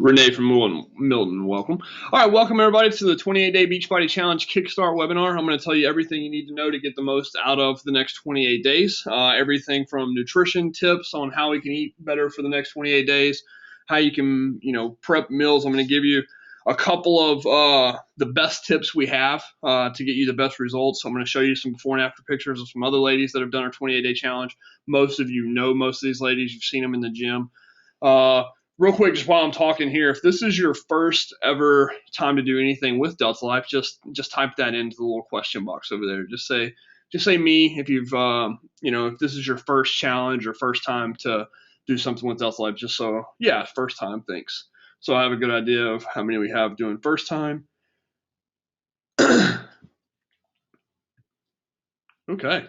Renee from Milton, welcome. All right, welcome everybody to the 28-Day Beachbody Challenge Kickstart webinar. I'm going to tell you everything you need to know to get the most out of the next 28 days. Everything from nutrition tips on how we can eat better for the next 28 days, how you can, prep meals. I'm going to give you a couple of the best tips we have to get you the best results. So I'm going to show you some before and after pictures of some other ladies that have done our 28-day challenge. Most of you know most of these ladies. You've seen them in the gym. Real quick, just while I'm talking here, if this is your first ever time to do anything with Delta Life, just type that into the little question box over there. Just say me if you've if this is your first challenge or first time to do something with Delta Life. Just so first time, thanks. So I have a good idea of how many we have doing first time. Okay.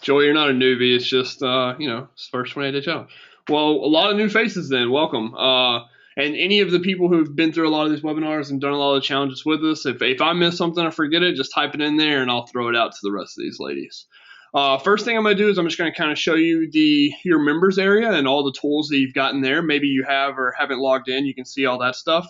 Joey, you're not a newbie. It's just it's first 28-day challenge. Well, a lot of new faces then. Welcome. And any of the people who've been through a lot of these webinars and done a lot of the challenges with us, if I miss something or forget it, just type it in there and I'll throw it out to the rest of these ladies. First thing I'm going to do is I'm just going to kind of show you your members area and all the tools that you've got in there. Maybe you have or haven't logged in. You can see all that stuff.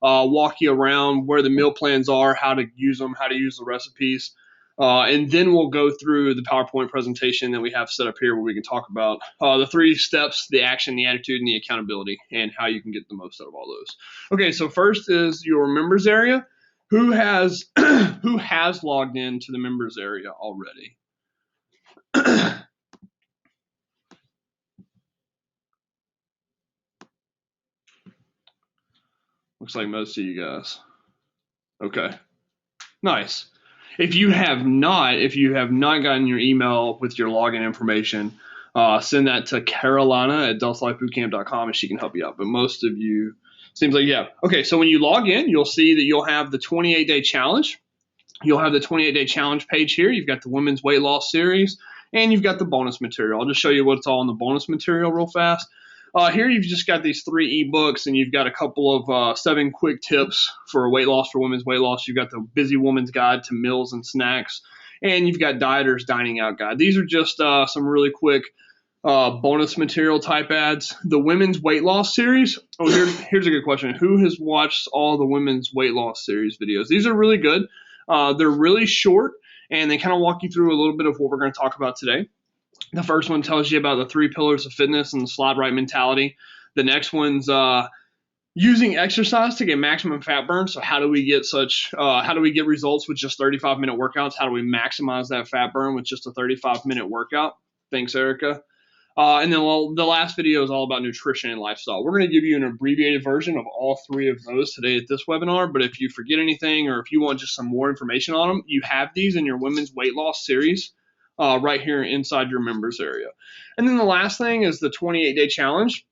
Walk you around where the meal plans are, how to use them, how to use the recipes. And then we'll go through the PowerPoint presentation that we have set up here where we can talk about the 3 steps, the action, the attitude, and the accountability, and how you can get the most out of all those. Okay, so first is your members area. Who has logged into the members area already? Looks like most of you guys. Okay, nice. If you have not gotten your email with your login information, send that to Carolina at DeltaLifeBootcamp.com and she can help you out. But most of you, seems like you have. Okay, so when you log in, you'll see that you'll have the 28-day challenge. You'll have the 28-day challenge page here. You've got the women's weight loss series, and you've got the bonus material. I'll just show you what's all in the bonus material real fast. Here you've just got these 3 ebooks, and you've got a couple of 7 quick tips for weight loss, for women's weight loss. You've got the Busy Woman's Guide to Meals and Snacks, and you've got Dieter's Dining Out Guide. These are just some really quick bonus material type ads. The Women's Weight Loss Series. Oh, here's a good question. Who has watched all the Women's Weight Loss Series videos? These are really good. They're really short, and they kind of walk you through a little bit of what we're going to talk about today. The first one tells you about the 3 pillars of fitness and the slide right mentality. The next one's using exercise to get maximum fat burn. So how do we get results with just 35-minute workouts? How do we maximize that fat burn with just a 35-minute workout? Thanks, Erica. And then the last video is all about nutrition and lifestyle. We're going to give you an abbreviated version of all 3 of those today at this webinar. But if you forget anything or if you want just some more information on them, you have these in your women's weight loss series. Right here inside your members area. And then the last thing is the 28-day challenge.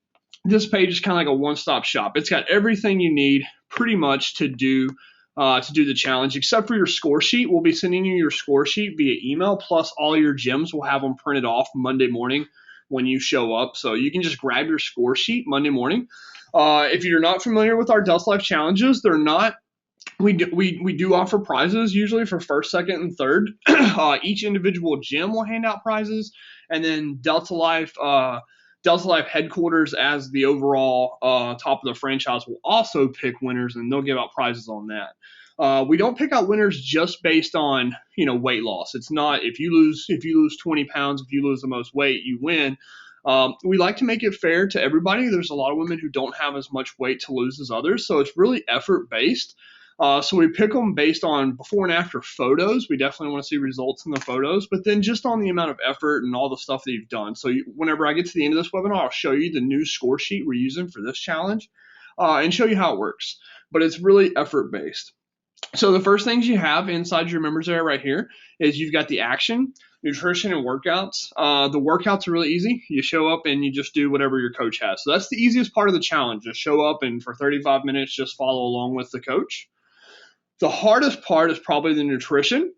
This page is kind of like a one-stop shop. It's got everything you need pretty much to do the challenge, except for your score sheet. We'll be sending you your score sheet via email, plus all your gyms will have them printed off Monday morning when you show up. So you can just grab your score sheet Monday morning. If you're not familiar with our Delta Life challenges, they're not. We do offer prizes usually for first, second, and third. Each individual gym will hand out prizes, and then Delta Life headquarters as the overall top of the franchise will also pick winners, and they'll give out prizes on that. We don't pick out winners just based on weight loss. It's not if you lose 20 pounds, if you lose the most weight, you win. We like to make it fair to everybody. There's a lot of women who don't have as much weight to lose as others, so it's really effort based. So we pick them based on before and after photos. We definitely want to see results in the photos, but then just on the amount of effort and all the stuff that you've done. So whenever I get to the end of this webinar, I'll show you the new score sheet we're using for this challenge and show you how it works. But it's really effort based. So the first things you have inside your members area right here is you've got the action, nutrition, and workouts. The workouts are really easy. You show up and you just do whatever your coach has. So that's the easiest part of the challenge. Just show up and for 35 minutes, just follow along with the coach. The hardest part is probably the nutrition.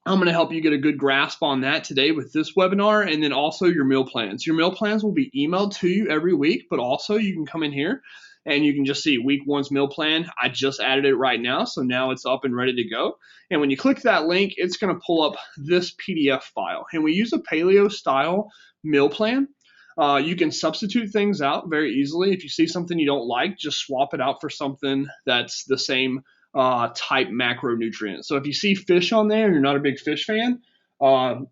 I'm going to help you get a good grasp on that today with this webinar, and then also your meal plans. Your meal plans will be emailed to you every week, but also you can come in here and you can just see week 1's meal plan. I just added it right now, so now it's up and ready to go. And when you click that link, it's going to pull up this PDF file. And we use a paleo style meal plan. You can substitute things out very easily. If you see something you don't like, just swap it out for something that's the same type macronutrient. So if you see fish on there and you're not a big fish fan, what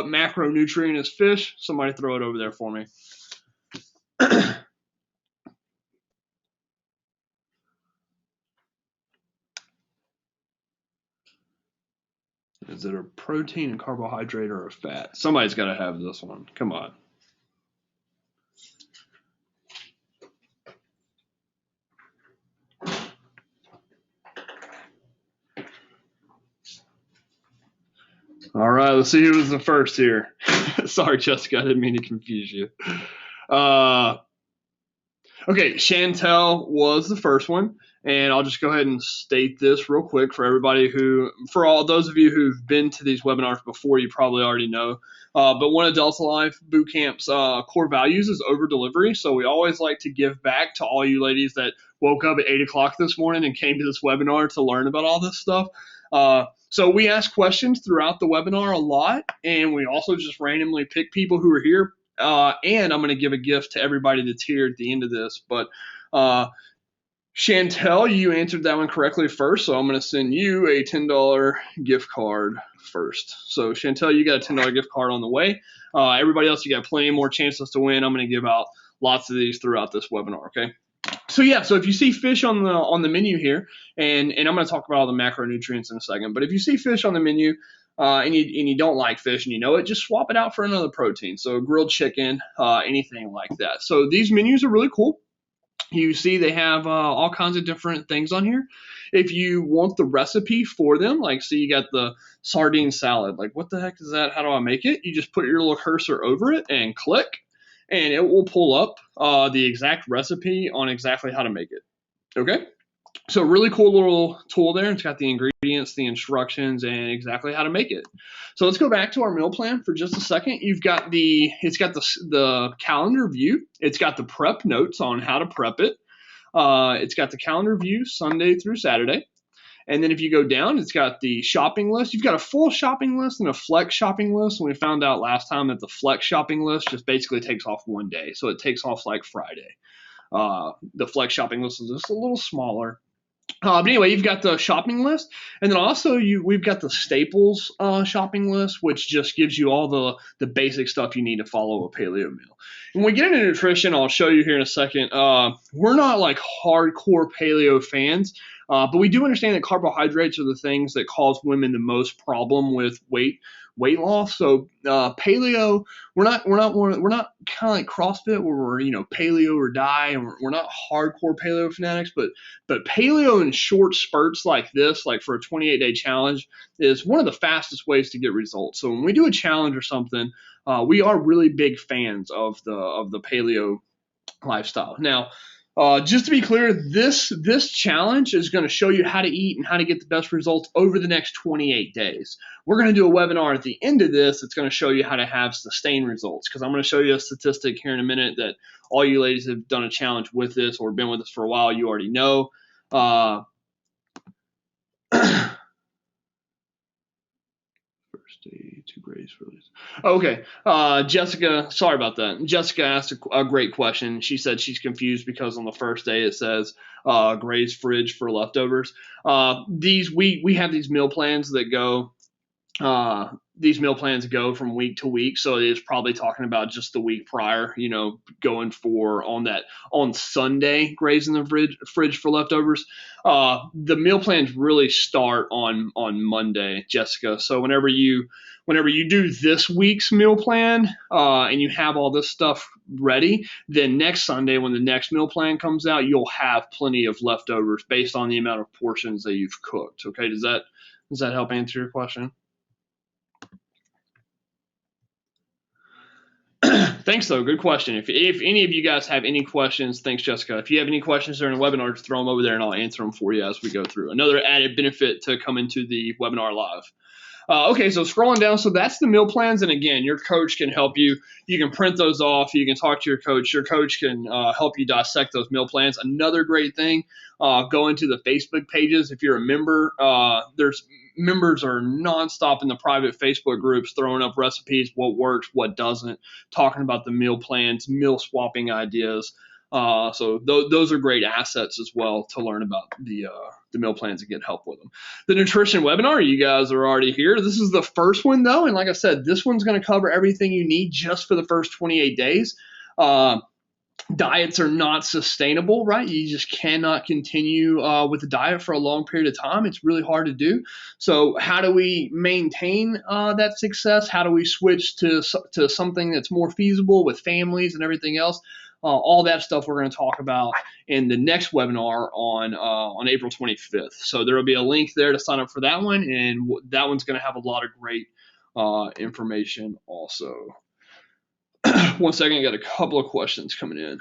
macronutrient is fish? Somebody throw it over there for me. Is it a protein, a carbohydrate, or a fat? Somebody's got to have this one. Come on. All right, let's see who was the first here. Sorry, Jessica, I didn't mean to confuse you. Okay, Chantel was the first one, and I'll just go ahead and state this real quick for everybody for all those of you who've been to these webinars before, you probably already know. But one of Delta Life Bootcamp's core values is over delivery. So we always like to give back to all you ladies that woke up at 8 o'clock this morning and came to this webinar to learn about all this stuff. So we ask questions throughout the webinar a lot, and we also just randomly pick people who are here. And I'm going to give a gift to everybody that's here at the end of this. But Chantel, you answered that one correctly first, so I'm going to send you a $10 gift card first. So Chantel, you got a $10 gift card on the way. Everybody else, you got plenty more chances to win. I'm going to give out lots of these throughout this webinar, okay? So yeah, so if you see fish on the menu here, and I'm going to talk about all the macronutrients in a second, but if you see fish on the menu, and you don't like fish and you know it, just swap it out for another protein. So grilled chicken, anything like that. So these menus are really cool. You see they have all kinds of different things on here. If you want the recipe for them, like see you got the sardine salad, like what the heck is that? How do I make it? You just put your little cursor over it and click, and it will pull up the exact recipe on exactly how to make it. Okay? So really cool little tool there. It's got the ingredients, the instructions, and exactly how to make it. So let's go back to our meal plan for just a second. It's got the calendar view. It's got the prep notes on how to prep it. It's got the calendar view Sunday through Saturday. And then if you go down, it's got the shopping list. You've got a full shopping list and a flex shopping list. And we found out last time that the flex shopping list just basically takes off one day. So it takes off like Friday. The flex shopping list is just a little smaller. But anyway, you've got the shopping list, and then also we've got the staples shopping list, which just gives you all the basic stuff you need to follow a paleo meal. And when we get into nutrition, I'll show you here in a second. We're not like hardcore paleo fans, but we do understand that carbohydrates are the things that cause women the most problem with weight loss. So paleo, we're not kind of like CrossFit where we're paleo or die, and we're not hardcore paleo fanatics, but paleo in short spurts like this, like for a 28-day challenge, is one of the fastest ways to get results. So when we do a challenge or something, we are really big fans of the paleo lifestyle. Now, just to be clear, this challenge is going to show you how to eat and how to get the best results over the next 28 days. We're going to do a webinar at the end of this that's going to show you how to have sustained results, because I'm going to show you a statistic here in a minute that all you ladies have done a challenge with this or been with us for a while, you already know. First day, 2 grades for this. Okay, Jessica, sorry about that. Jessica asked a great question. She said she's confused because on the first day it says Gray's fridge for leftovers. We have these meal plans that go. These meal plans go from week to week, so it is probably talking about just the week prior, going for on Sunday, Gray's in the fridge for leftovers. The meal plans really start on Monday, Jessica. So whenever you do this week's meal plan and you have all this stuff ready, then next Sunday when the next meal plan comes out, you'll have plenty of leftovers based on the amount of portions that you've cooked. Okay, does that help answer your question? Thanks, though. Good question. If any of you guys have any questions, thanks, Jessica. If you have any questions during the webinar, just throw them over there and I'll answer them for you as we go through. Another added benefit to come into the webinar live. Okay, so scrolling down, so that's the meal plans. And again, your coach can help you. You can print those off. You can talk to your coach. Your coach can help you dissect those meal plans. Another great thing, go into the Facebook pages. If you're a member, there's members are nonstop in the private Facebook groups throwing up recipes, what works, what doesn't, talking about the meal plans, meal swapping ideas. So those are great assets as well to learn about the meal plans and get help with them. The nutrition webinar, you guys are already here. This is the first one though, and like I said, this one's going to cover everything you need just for the first 28 days. Diets are not sustainable, right? You just cannot continue with the diet for a long period of time. It's really hard to do. So how do we maintain that success? How do we switch to something that's more feasible with families and everything else? All that stuff we're going to talk about in the next webinar on April 25th. So there will be a link there to sign up for that one, and that one's going to have a lot of great information also. 1 second, I got a couple of questions coming in.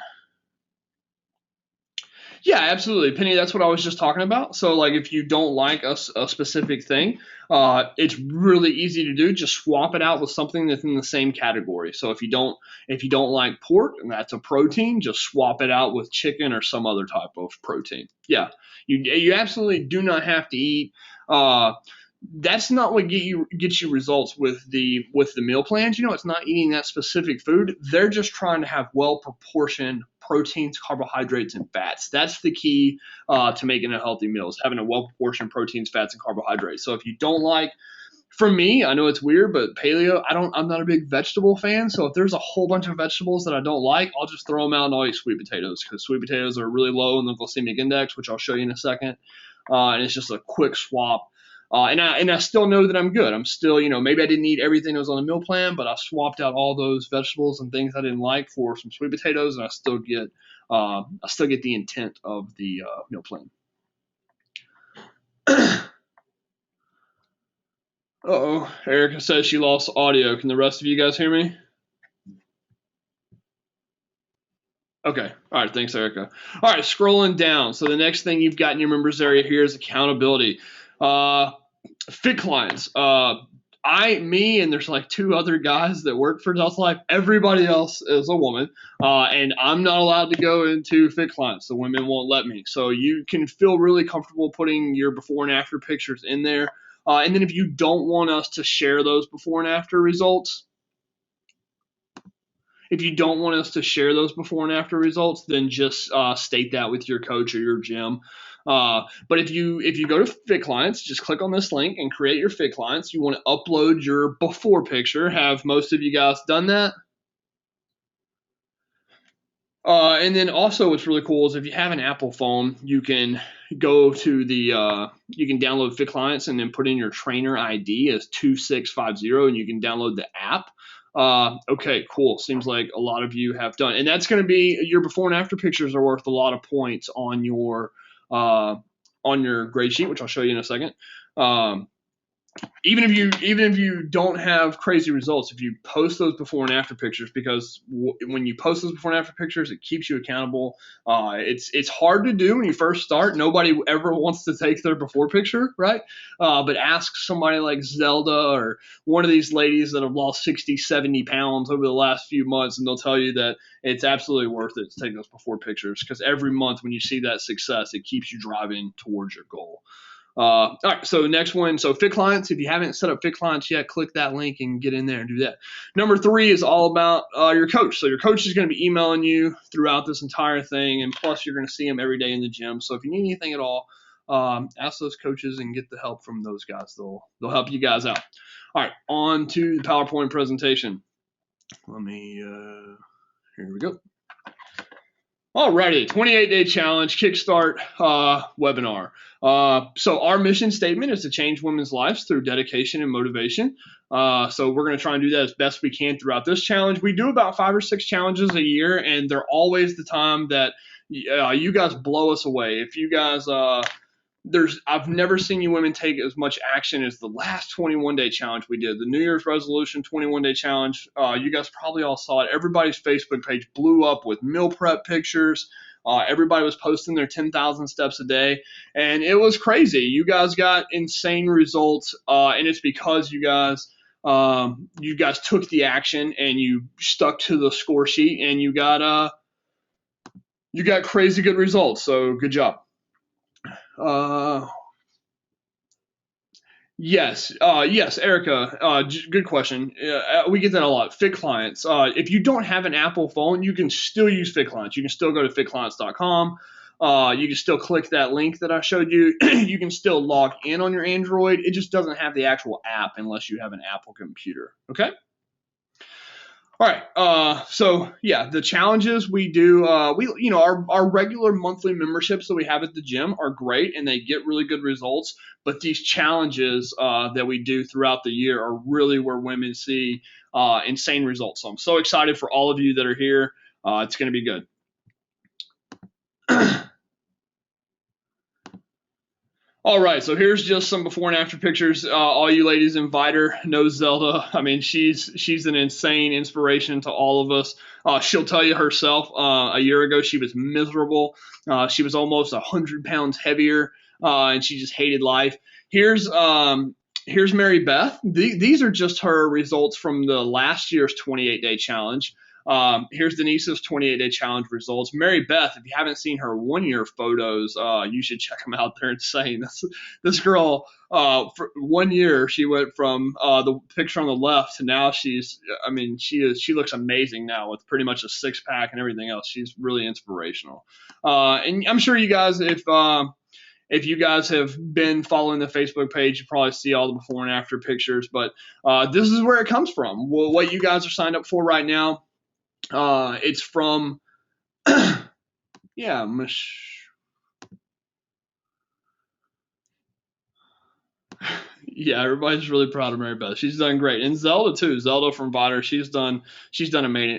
Yeah, absolutely, Penny. That's what I was just talking about. So, like, if you don't like a specific thing, it's really easy to do. Just swap it out with something that's in the same category. So, if you don't like pork and that's a protein, just swap it out with chicken or some other type of protein. Yeah, you absolutely do not have to eat. That's not what gets you results with the meal plans. It's not eating that specific food. They're just trying to have well proportioned proteins, carbohydrates, and fats. That's the key to making a healthy meal, is having a well proportioned proteins, fats, and carbohydrates. So if you don't like, for me, I know it's weird, but paleo, I'm not a big vegetable fan. So if there's a whole bunch of vegetables that I don't like, I'll just throw them out and I'll eat sweet potatoes, because sweet potatoes are really low in the glycemic index, which I'll show you in a second. And it's just a quick swap. And I still know that I'm good. I'm still, maybe I didn't eat everything that was on the meal plan, but I swapped out all those vegetables and things I didn't like for some sweet potatoes, and I still get the intent of the meal plan. Uh-oh, Erica says she lost audio. Can the rest of you guys hear me? Okay. All right. Thanks, Erica. All right. Scrolling down. So the next thing you've got in your members area here is accountability. Fit clients. Me, and there's like 2 other guys that work for Delta Life. Everybody else is a woman, and I'm not allowed to go into fit clients. The women won't let me. So you can feel really comfortable putting your before and after pictures in there. And then if you don't want us to share those before and after results, then just state that with your coach or your gym. But if you go to Fit Clients, just click on this link and create your Fit Clients. You want to upload your before picture. Have most of you guys done that? And then also what's really cool is if you have an Apple phone, you can go to you can download Fit Clients and then put in your trainer ID as 2650, and you can download the app. Okay, cool. Seems like a lot of you have done, and that's going to be your before and after pictures are worth a lot of points on your grade sheet, which I'll show you in a second. Even if you don't have crazy results, if you post those before and after pictures, because when you post those before and after pictures, it keeps you accountable. It's hard to do when you first start. Nobody ever wants to take their before picture, right? But ask somebody like Zelda or one of these ladies that have lost 60, 70 pounds over the last few months, and they'll tell you that it's absolutely worth it to take those before pictures, because every month when you see that success, it keeps you driving towards your goal. All right, so next one. So Fit Clients, if you haven't set up Fit Clients yet, click that link and get in there and do that. Number 3 is all about your coach. So your coach is going to be emailing you throughout this entire thing, and plus you're going to see them every day in the gym. So if you need anything at all, ask those coaches and get the help from those guys. They'll help you guys out. All right, on to the PowerPoint presentation. Here we go. Alrighty, 28-day challenge kickstart webinar. So our mission statement is to change women's lives through dedication and motivation. So we're going to try and do that as best we can throughout this challenge. We do about 5 or 6 challenges a year, and they're always the time that you guys blow us away. If you guys I've never seen you women take as much action as the last 21-day challenge we did. The New Year's resolution 21-day challenge. You guys probably all saw it. Everybody's Facebook page blew up with meal prep pictures. Everybody was posting their 10,000 steps a day, and it was crazy. You guys got insane results, and it's because you guys took the action and you stuck to the score sheet, and you got crazy good results. So good job. Yes, yes, Erica. Good question. We get that a lot. Fit clients. If you don't have an Apple phone, you can still use Fit clients. You can still go to fitclients.com. You can still click that link that I showed you. You can still log in on your Android. It just doesn't have the actual app unless you have an Apple computer. Okay. All right. So yeah, the challenges we do, our regular monthly memberships that we have at the gym are great and they get really good results. But these challenges that we do throughout the year are really where women see insane results. So I'm so excited for all of you that are here. It's going to be good. All right, so here's just some before and after pictures. All you ladies invite her. Know Zelda. I mean, she's an insane inspiration to all of us. She'll tell you herself. A year ago, she was miserable. She was almost 100 pounds heavier, and she just hated life. Here's Mary Beth. These are just her results from the last year's 28-day challenge. Here's Denise's 28-day challenge results. Mary Beth, if you haven't seen her 1 year photos, you should check them out. They're insane. This girl, for 1 year, she went from the picture on the left to now she looks amazing now with pretty much a six pack and everything else. She's really inspirational. And I'm sure you guys, if you guys have been following the Facebook page, you probably see all the before and after pictures. But this is where it comes from. Well, what you guys are signed up for right now. It's from, yeah, yeah, everybody's really proud of Mary Beth. She's done great, and Zelda too. Zelda from Vider, she's done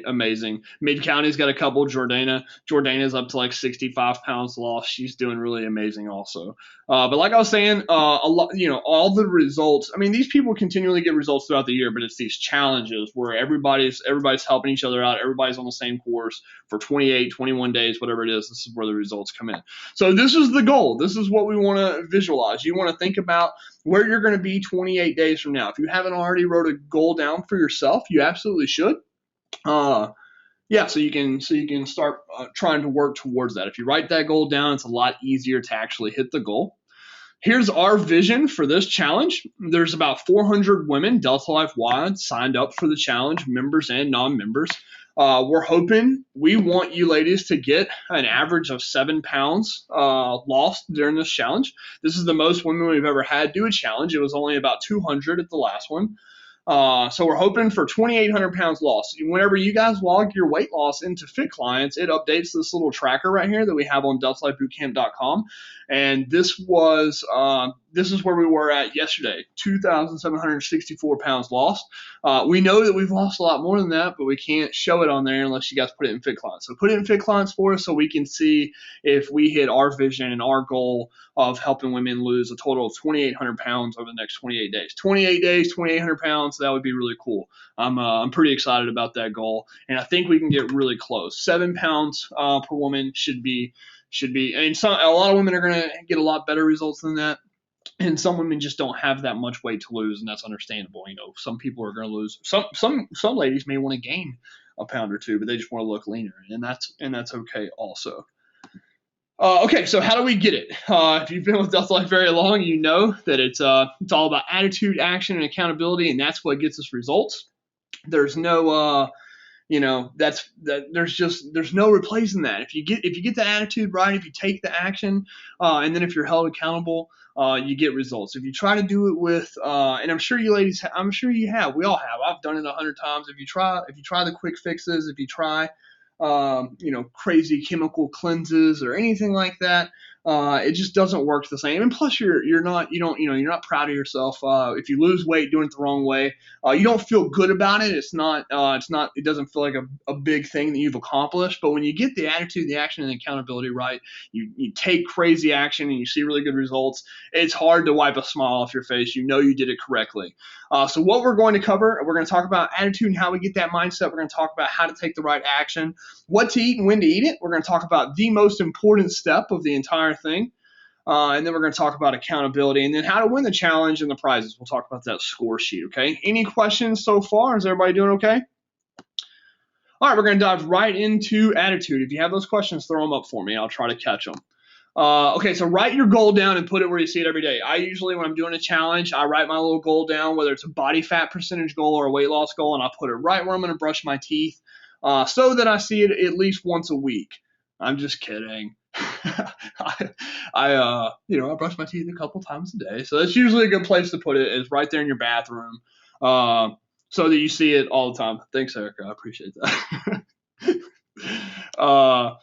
amazing. Mid County's got a couple. Jordana's up to like 65 pounds lost. She's doing really amazing also. But like I was saying, a lot, all the results. I mean, these people continually get results throughout the year, but it's these challenges where everybody's helping each other out. Everybody's on the same course for 28, 21 days, whatever it is. This is where the results come in. So this is the goal. This is what we want to visualize. You want to think about where you're going to be 28 days from now. If you haven't already wrote a goal down for yourself, you absolutely should. Yeah, so you can start trying to work towards that. If you write that goal down, it's a lot easier to actually hit the goal. Here's our vision for this challenge. There's about 400 women Delta Life wide signed up for the challenge, members and non-members. We're hoping, we want you ladies to get an average of 7 pounds lost during this challenge. This is the most women we've ever had do a challenge. It was only about 200 at the last one. So we're hoping for 2,800 pounds lost. Whenever you guys log your weight loss into Fit Clients, it updates this little tracker right here that we have on DeltaLifeBootcamp.com. And this is where we were at yesterday, 2,764 pounds lost. We know that we've lost a lot more than that, but we can't show it on there unless you guys put it in Fit Clients. So put it in Fit Clients for us so we can see if we hit our vision and our goal of helping women lose a total of 2,800 pounds over the next 28 days. 28 days, 2,800 pounds, that would be really cool. I'm pretty excited about that goal, and I think we can get really close. 7 pounds per woman should be. And a lot of women are going to get a lot better results than that. And some women just don't have that much weight to lose, and that's understandable. Some people are going to lose. Some ladies may want to gain a pound or two, but they just want to look leaner, and that's okay also. Okay, so how do we get it? If you've been with Delta Life very long, you know that it's all about attitude, action, and accountability, and that's what gets us results. There's no there's no replacing that. If you get the attitude right, if you take the action, and then if you're held accountable, you get results. If you try to do it with, and I'm sure you ladies, I'm sure you have, we all have. I've done it 100 times. If you try the quick fixes, if you try, crazy chemical cleanses or anything like that, it just doesn't work the same. And plus, you're not proud of yourself. If you lose weight doing it the wrong way, you don't feel good about it. It doesn't feel like a big thing that you've accomplished. But when you get the attitude, the action, and the accountability right, you take crazy action and you see really good results. It's hard to wipe a smile off your face. You know you did it correctly. So what we're going to cover, we're going to talk about attitude and how we get that mindset. We're going to talk about how to take the right action, what to eat and when to eat it. We're going to talk about the most important step of the entire thing. And then we're going to talk about accountability and then how to win the challenge and the prizes. We'll talk about that score sheet, okay? Any questions so far? Is everybody doing okay? All right, we're going to dive right into attitude. If you have those questions, throw them up for me. I'll try to catch them. Okay, so write your goal down and put it where you see it every day. I usually, when I'm doing a challenge, I write my little goal down, whether it's a body fat percentage goal or a weight loss goal, and I put it right where I'm going to brush my teeth, so that I see it at least once a week. I'm just kidding. I brush my teeth a couple times a day, so that's usually a good place to put it. Is right there in your bathroom, so that you see it all the time. Thanks, Erica. I appreciate that.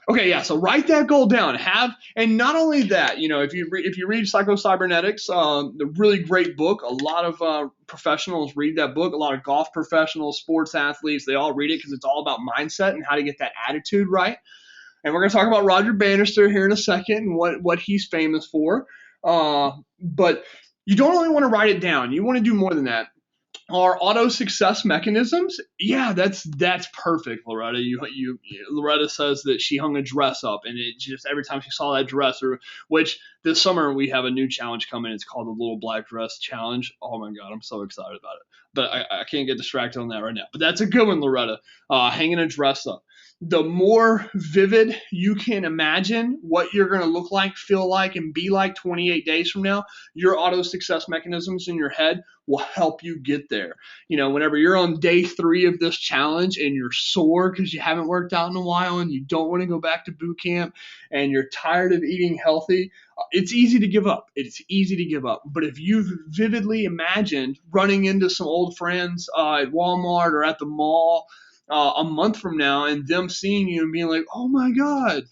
Okay, yeah. So write that goal down. And not only that, if you read Psycho Cybernetics, the really great book. A lot of professionals read that book. A lot of golf professionals, sports athletes, they all read it because it's all about mindset and how to get that attitude right. And we're going to talk about Roger Bannister here in a second and what he's famous for. But you don't only want to write it down. You want to do more than that. Our auto success mechanisms, yeah, that's perfect, Loretta. Loretta says that she hung a dress up, and it just every time she saw that dress, which this summer we have a new challenge coming. It's called the Little Black Dress Challenge. Oh my God, I'm so excited about it. But I can't get distracted on that right now. But that's a good one, Loretta. Hanging a dress up. The more vivid you can imagine what you're going to look like, feel like, and be like 28 days from now, your auto success mechanisms in your head will help you get there. Whenever you're on day 3 of this challenge and you're sore because you haven't worked out in a while and you don't want to go back to boot camp and you're tired of eating healthy, it's easy to give up. It's easy to give up. But if you've vividly imagined running into some old friends at Walmart or at the mall a month from now and them seeing you and being like, oh my God,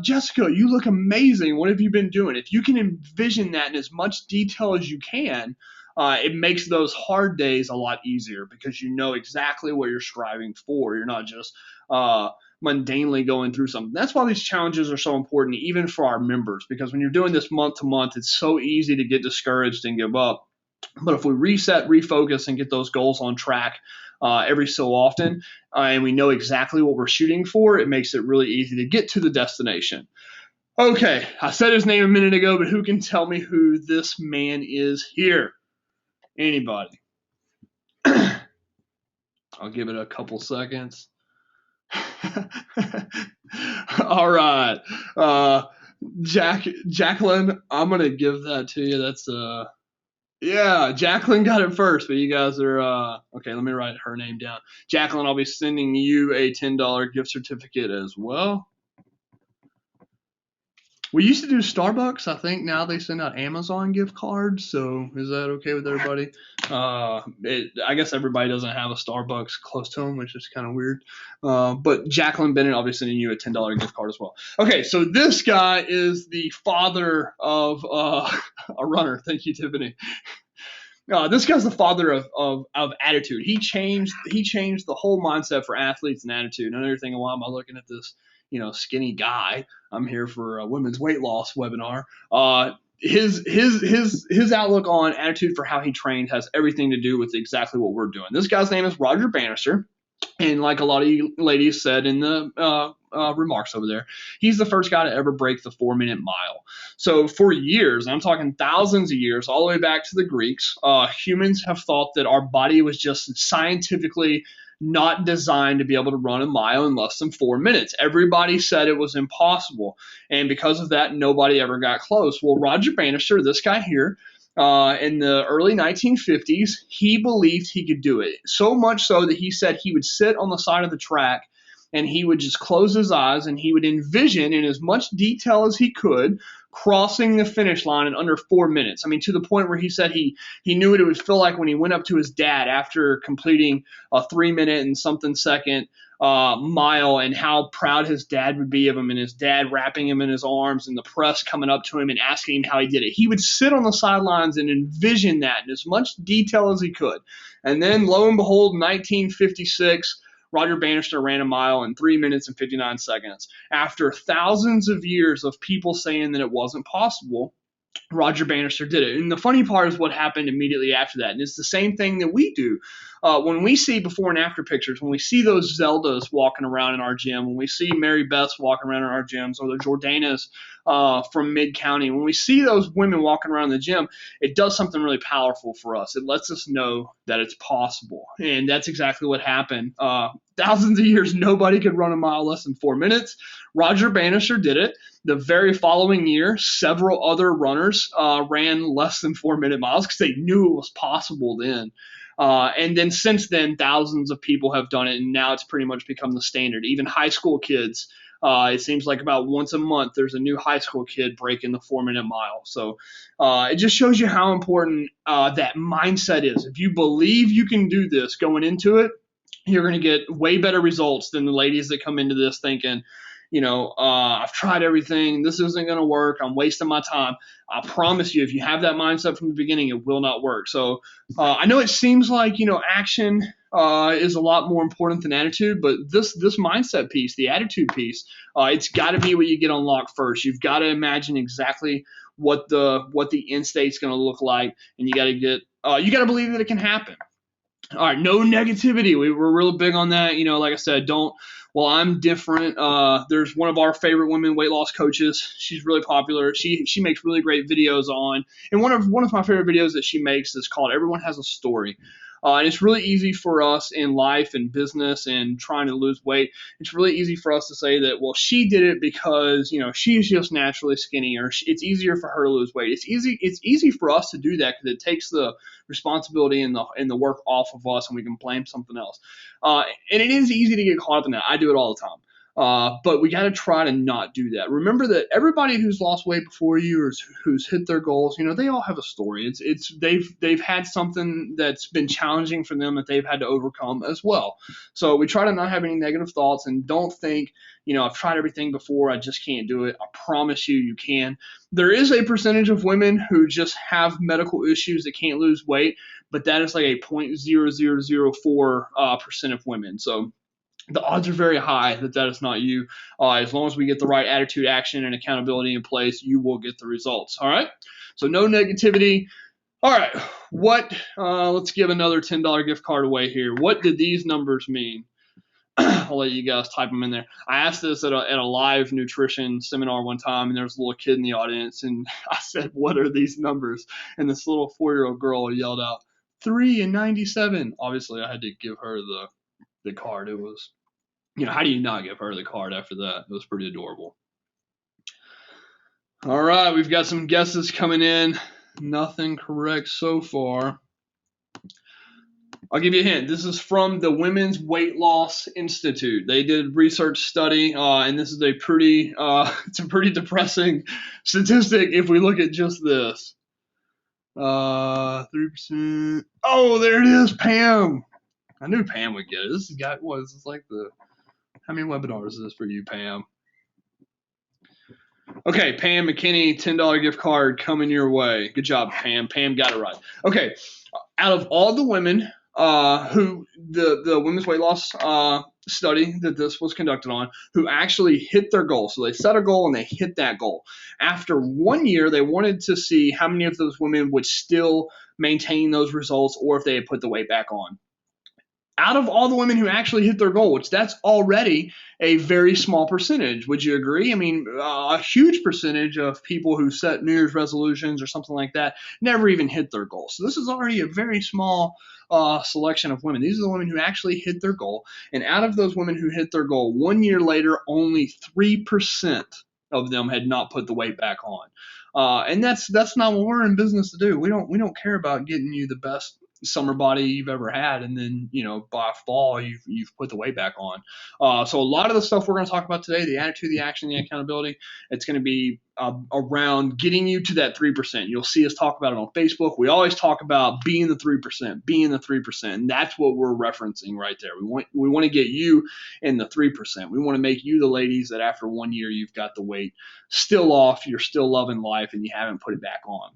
Jessica, you look amazing. What have you been doing? If you can envision that in as much detail as you can, it makes those hard days a lot easier because you know exactly what you're striving for. You're not just mundanely going through something. That's why these challenges are so important, even for our members, because when you're doing this month to month, it's so easy to get discouraged and give up. But if we reset, refocus, and get those goals on track every so often, and we know exactly what we're shooting for, it makes it really easy to get to the destination. Okay, I said his name a minute ago, but who can tell me who this man is here? Anybody? I'll give it a couple seconds. All right. Jacqueline, I'm going to give that to you. That's yeah, Jacqueline got it first, but you guys are okay. Let me write her name down. Jacqueline, I'll be sending you a $10 gift certificate as well. We used to do Starbucks. I think now they send out Amazon gift cards. So is that okay with everybody? I guess everybody doesn't have a Starbucks close to them, which is kind of weird. But Jacqueline Bennett, I'll be sending you a $10 gift card as well. Okay, so this guy is the father of a runner. Thank you, Tiffany. This guy's the father of attitude. He changed the whole mindset for athletes and attitude. And you're thinking, why am I looking at this, skinny guy? I'm here for a women's weight loss webinar. His outlook on attitude for how he trained has everything to do with exactly what we're doing. This guy's name is Roger Bannister. And like a lot of you ladies said in the remarks over there, he's the first guy to ever break the 4-minute mile. So for years, I'm talking thousands of years, all the way back to the Greeks, humans have thought that our body was just scientifically not designed to be able to run a mile in less than 4 minutes. Everybody said it was impossible. And because of that, nobody ever got close. Well, Roger Bannister, this guy here, in the early 1950s, he believed he could do it. So much so that he said he would sit on the side of the track and he would just close his eyes and he would envision in as much detail as he could crossing the finish line in under 4 minutes. I mean, to the point where he said he knew what it would feel like when he went up to his dad after completing a 3-minute and something second mile, and how proud his dad would be of him, and his dad wrapping him in his arms and the press coming up to him and asking him how he did it. He would sit on the sidelines and envision that in as much detail as he could. And then lo and behold, 1956, Roger Bannister ran a mile in 3 minutes and 59 seconds. After thousands of years of people saying that it wasn't possible, Roger Bannister did it. And the funny part is what happened immediately after that. And it's the same thing that we do. When we see before and after pictures, when we see those Zeldas walking around in our gym, when we see Mary Beths walking around in our gyms, or the Jordanas from Mid-County. When we see those women walking around the gym, it does something really powerful for us. It lets us know that it's possible. And that's exactly what happened. Thousands of years, nobody could run a mile less than 4 minutes. Roger Bannister did it. The very following year, several other runners ran less than 4 minute miles because they knew it was possible then. And then since then, thousands of people have done it, and now it's pretty much become the standard. Even high school kids, it seems like about once a month, there's a new high school kid breaking the 4 minute mile. So it just shows you how important that mindset is. If you believe you can do this going into it, you're going to get way better results than the ladies that come into this thinking, I've tried everything. This isn't going to work. I'm wasting my time. I promise you, if you have that mindset from the beginning, it will not work. So I know it seems like, action is a lot more important than attitude, but this mindset piece, the attitude piece, it's got to be what you get unlocked first. You've got to imagine exactly what the end state's going to look like, and you got to believe that it can happen. All right, no negativity. We're real big on that. Like I said, I'm different. There's one of our favorite women weight loss coaches. She's really popular. She makes really great videos on, and one of my favorite videos that she makes is called "Everyone Has a Story." And it's really easy for us in life and business and trying to lose weight. It's really easy for us to say that, well, she did it because, she's just naturally skinny, or it's easier for her to lose weight. It's easy for us to do that because it takes the responsibility and the work off of us, and we can blame something else. And it is easy to get caught up in that. I do it all the time. But we got to try to not do that. Remember that everybody who's lost weight before you or who's hit their goals, they all have a story. They've had something that's been challenging for them that they've had to overcome as well. So we try to not have any negative thoughts and don't think, I've tried everything before, I just can't do it. I promise you can. There is a percentage of women who just have medical issues that can't lose weight, but that is like a 0.0004% of women. So the odds are very high that is not you. As long as we get the right attitude, action, and accountability in place, you will get the results. All right? So no negativity. All right. Let's give another $10 gift card away here. What did these numbers mean? I'll let you guys type them in there. I asked this at a live nutrition seminar one time, and there was a little kid in the audience, and I said, what are these numbers? And this little 4-year-old girl yelled out, 3 and 97. Obviously, I had to give her the card. It was, how do you not give her the card after that? It was pretty adorable. All right, we've got some guesses coming in. Nothing correct so far. I'll give you a hint. This is from the Women's Weight Loss Institute. They did a research study, and this is it's a pretty depressing statistic if we look at just this. 3%. Oh, there it is, Pam. I knew Pam would get it. This guy was like how many webinars is this for you, Pam? Okay, Pam McKinney, $10 gift card coming your way. Good job, Pam. Pam got it right. Okay, out of all the women who the women's weight loss study that this was conducted on, who actually hit their goal. So they set a goal and they hit that goal. After 1 year, they wanted to see how many of those women would still maintain those results or if they had put the weight back on. Out of all the women who actually hit their goal, which that's already a very small percentage. Would you agree? I mean, a huge percentage of people who set New Year's resolutions or something like that never even hit their goal. So this is already a very small selection of women. These are the women who actually hit their goal. And out of those women who hit their goal, 1 year later, only 3% of them had not put the weight back on. And that's not what we're in business to do. We don't care about getting you the best summer body you've ever had, and then by fall you've put the weight back on. So a lot of the stuff we're going to talk about today, the attitude, the action, the accountability, it's going to be around getting you to that 3%. You'll see us talk about it on Facebook. We always talk about being the 3%, and that's what we're referencing right there. We want to get you in the 3%. We want to make you the ladies that after 1 year you've got the weight still off, you're still loving life, and you haven't put it back on.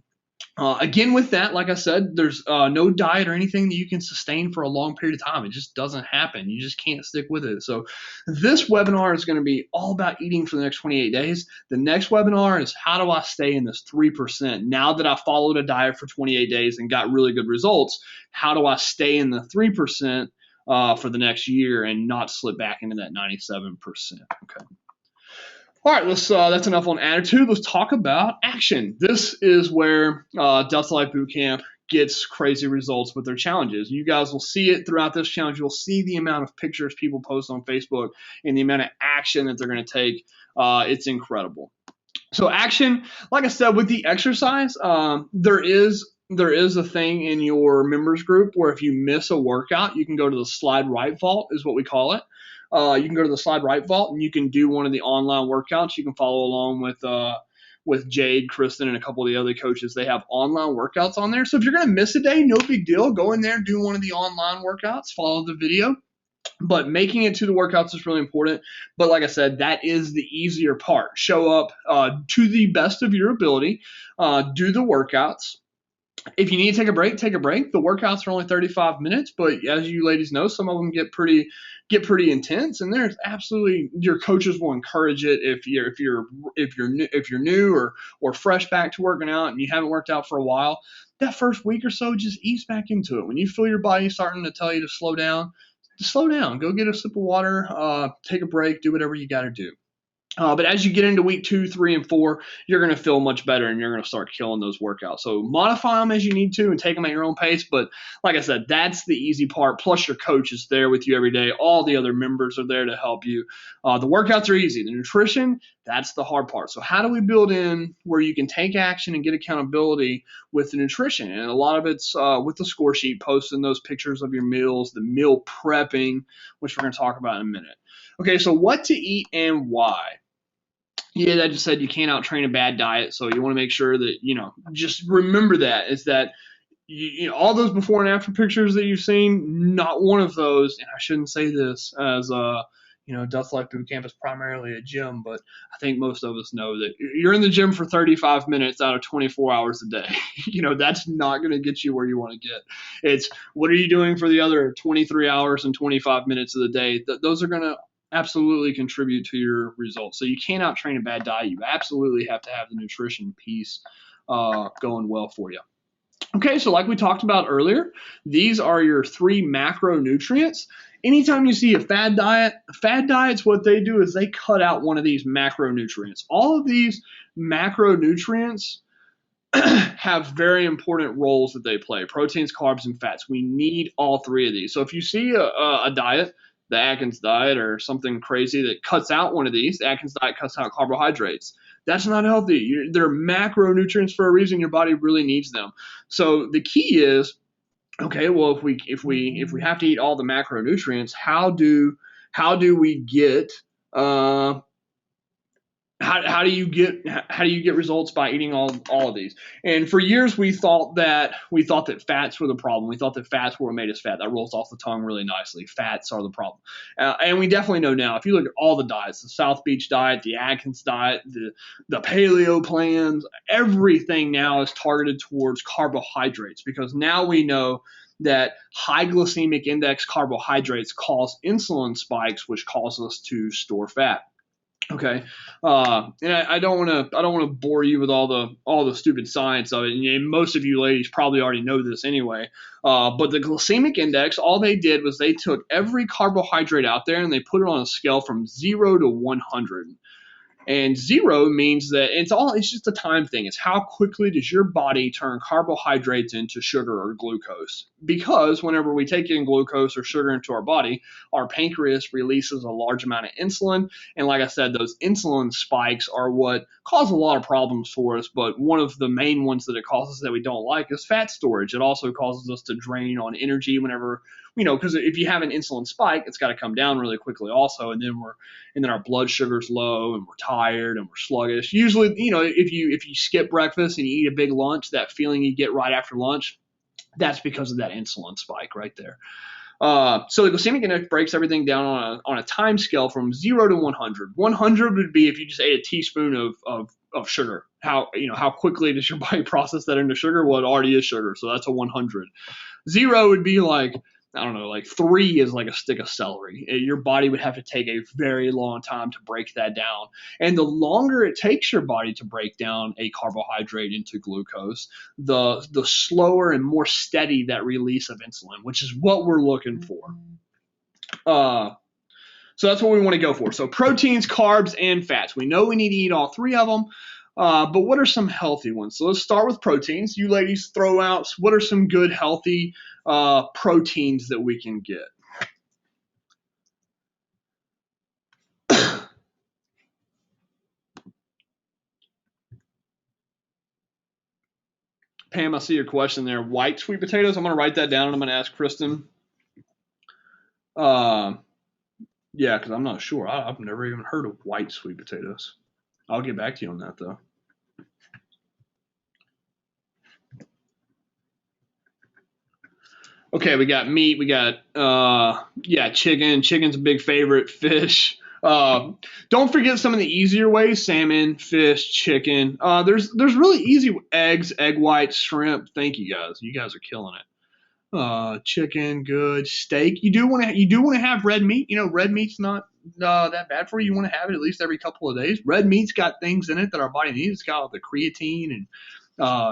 Again, with that, like I said, there's no diet or anything that you can sustain for a long period of time. It just doesn't happen. You just can't stick with it. So this webinar is going to be all about eating for the next 28 days. The next webinar is how do I stay in this 3%? Now that I followed a diet for 28 days and got really good results, how do I stay in the 3% for the next year and not slip back into that 97%? Okay. All right, let's. That's enough on attitude. Let's talk about action. This is where Delta Life Bootcamp gets crazy results with their challenges. You guys will see it throughout this challenge. You'll see the amount of pictures people post on Facebook and the amount of action that they're going to take. It's incredible. So action, like I said, with the exercise, there is a thing in your members group where if you miss a workout, you can go to the Slide Right Vault, is what we call it. You can go to the Slide Right Vault and you can do one of the online workouts. You can follow along with Jade, Kristen, and a couple of the other coaches. They have online workouts on there. So if you're going to miss a day, no big deal. Go in there, do one of the online workouts, follow the video. But making it to the workouts is really important. But like I said, that is the easier part. Show up to the best of your ability, do the workouts. If you need to take a break, take a break. The workouts are only 35 minutes, but as you ladies know, some of them get pretty intense, and there's absolutely, your coaches will encourage it if you're new or fresh back to working out and you haven't worked out for a while. That first week or so, just ease back into it. When you feel your body starting to tell you to slow down, just slow down. Go get a sip of water, take a break, do whatever you got to do. But as you get into week 2, 3, and 4, you're going to feel much better and you're going to start killing those workouts. So modify them as you need to and take them at your own pace. But like I said, that's the easy part. Plus your coach is there with you every day. All the other members are there to help you. The workouts are easy. The nutrition, that's the hard part. So how do we build in where you can take action and get accountability with the nutrition? And a lot of it's with the score sheet, posting those pictures of your meals, the meal prepping, which we're going to talk about in a minute. Okay, so what to eat and why. Yeah, I just said you can't out-train a bad diet, so you want to make sure that, just remember that, is that, all those before and after pictures that you've seen, not one of those, and I shouldn't say this as, Delta Life Bootcamp is primarily a gym, but I think most of us know that you're in the gym for 35 minutes out of 24 hours a day. That's not going to get you where you want to get. It's, what are you doing for the other 23 hours and 25 minutes of the day? Those are going to absolutely contribute to your results. So you cannot train a bad diet. You absolutely have to have the nutrition piece going well for you. Okay, so like we talked about earlier, these are your 3 macronutrients. Anytime you see a fad diets, what they do is they cut out one of these macronutrients. All of these macronutrients have very important roles that they play: proteins, carbs, and fats. We need all 3 of these. So if you see a diet, the Atkins diet or something crazy that cuts out one of these, the Atkins diet cuts out carbohydrates. That's not healthy. They're macronutrients for a reason. Your body really needs them. So the key is, okay, well, if we have to eat all the macronutrients, how do we get how do you get results by eating all of these? And for years we thought that fats were the problem. We thought that fats were what made us fat. That rolls off the tongue really nicely. Fats are the problem, and we definitely know now. If you look at all the diets, the South Beach diet, the Atkins diet, the paleo plans, everything now is targeted towards carbohydrates, because now we know that high glycemic index carbohydrates cause insulin spikes, which cause us to store fat. Okay, and I don't want to bore you with all the stupid science of it. And most of you ladies probably already know this anyway. But the glycemic index, all they did was they took every carbohydrate out there and they put it on a scale from 0 to 100. And 0 means that it's just a time thing. It's how quickly does your body turn carbohydrates into sugar or glucose? Because whenever we take in glucose or sugar into our body, our pancreas releases a large amount of insulin. And like I said, those insulin spikes are what cause a lot of problems for us. But one of the main ones that it causes that we don't like is fat storage. It also causes us to drain on energy whenever, because if you have an insulin spike, it's got to come down really quickly also. And then our blood sugar's low and we're tired and we're sluggish. Usually, if you skip breakfast and you eat a big lunch, that feeling you get right after lunch, that's because of that insulin spike right there. So the glycemic index breaks everything down on a time scale from 0 to 100. 100 would be if you just ate a teaspoon of sugar. How quickly does your body process that into sugar? Well, it already is sugar, so that's a 100. 0 would be like, I don't know, like 3 is like a stick of celery. Your body would have to take a very long time to break that down. And the longer it takes your body to break down a carbohydrate into glucose, the slower and more steady that release of insulin, which is what we're looking for. So that's what we want to go for. So proteins, carbs, and fats. We know we need to eat all three of them. But what are some healthy ones? So let's start with proteins. You ladies throw out what are some good healthy proteins that we can get? Pam, I see your question there. White sweet potatoes. I'm going to write that down and I'm going to ask Kristen. Yeah, because I'm not sure. I've never even heard of white sweet potatoes. I'll get back to you on that, though. Okay, we got meat. We got, chicken. Chicken's a big favorite. Fish. Don't forget some of the easier ways: salmon, fish, chicken. There's really easy eggs, egg whites, shrimp. Thank you guys. You guys are killing it. Chicken, good. Steak. You do want to have red meat. Red meat's not that bad for you. You want to have it at least every couple of days. Red meat's got things in it that our body needs. It's got the creatine, and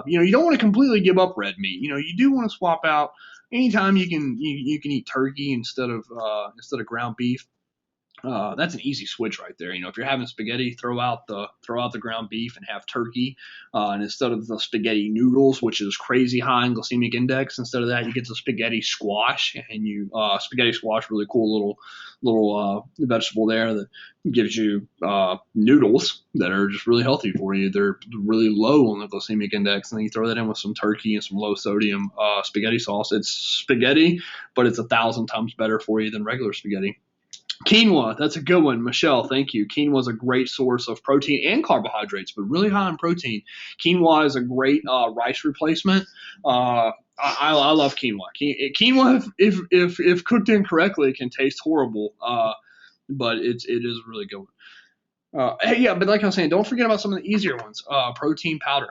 you don't want to completely give up red meat. You do want to swap out anytime you can eat turkey instead of ground beef. That's an easy switch right there. If you're having spaghetti, throw out the ground beef and have turkey. And instead of the spaghetti noodles, which is crazy high in glycemic index, instead of that, you get the spaghetti squash. And spaghetti squash, really cool little vegetable there that gives you noodles that are just really healthy for you. They're really low on the glycemic index, and then you throw that in with some turkey and some low sodium spaghetti sauce. It's spaghetti, but it's 1,000 times better for you than regular spaghetti. Quinoa, that's a good one. Michelle, thank you. Quinoa is a great source of protein and carbohydrates, but really high in protein. Quinoa is a great rice replacement. I love quinoa. Quinoa, if cooked incorrectly, can taste horrible, but it is a really good one. But like I was saying, don't forget about some of the easier ones. Protein powder.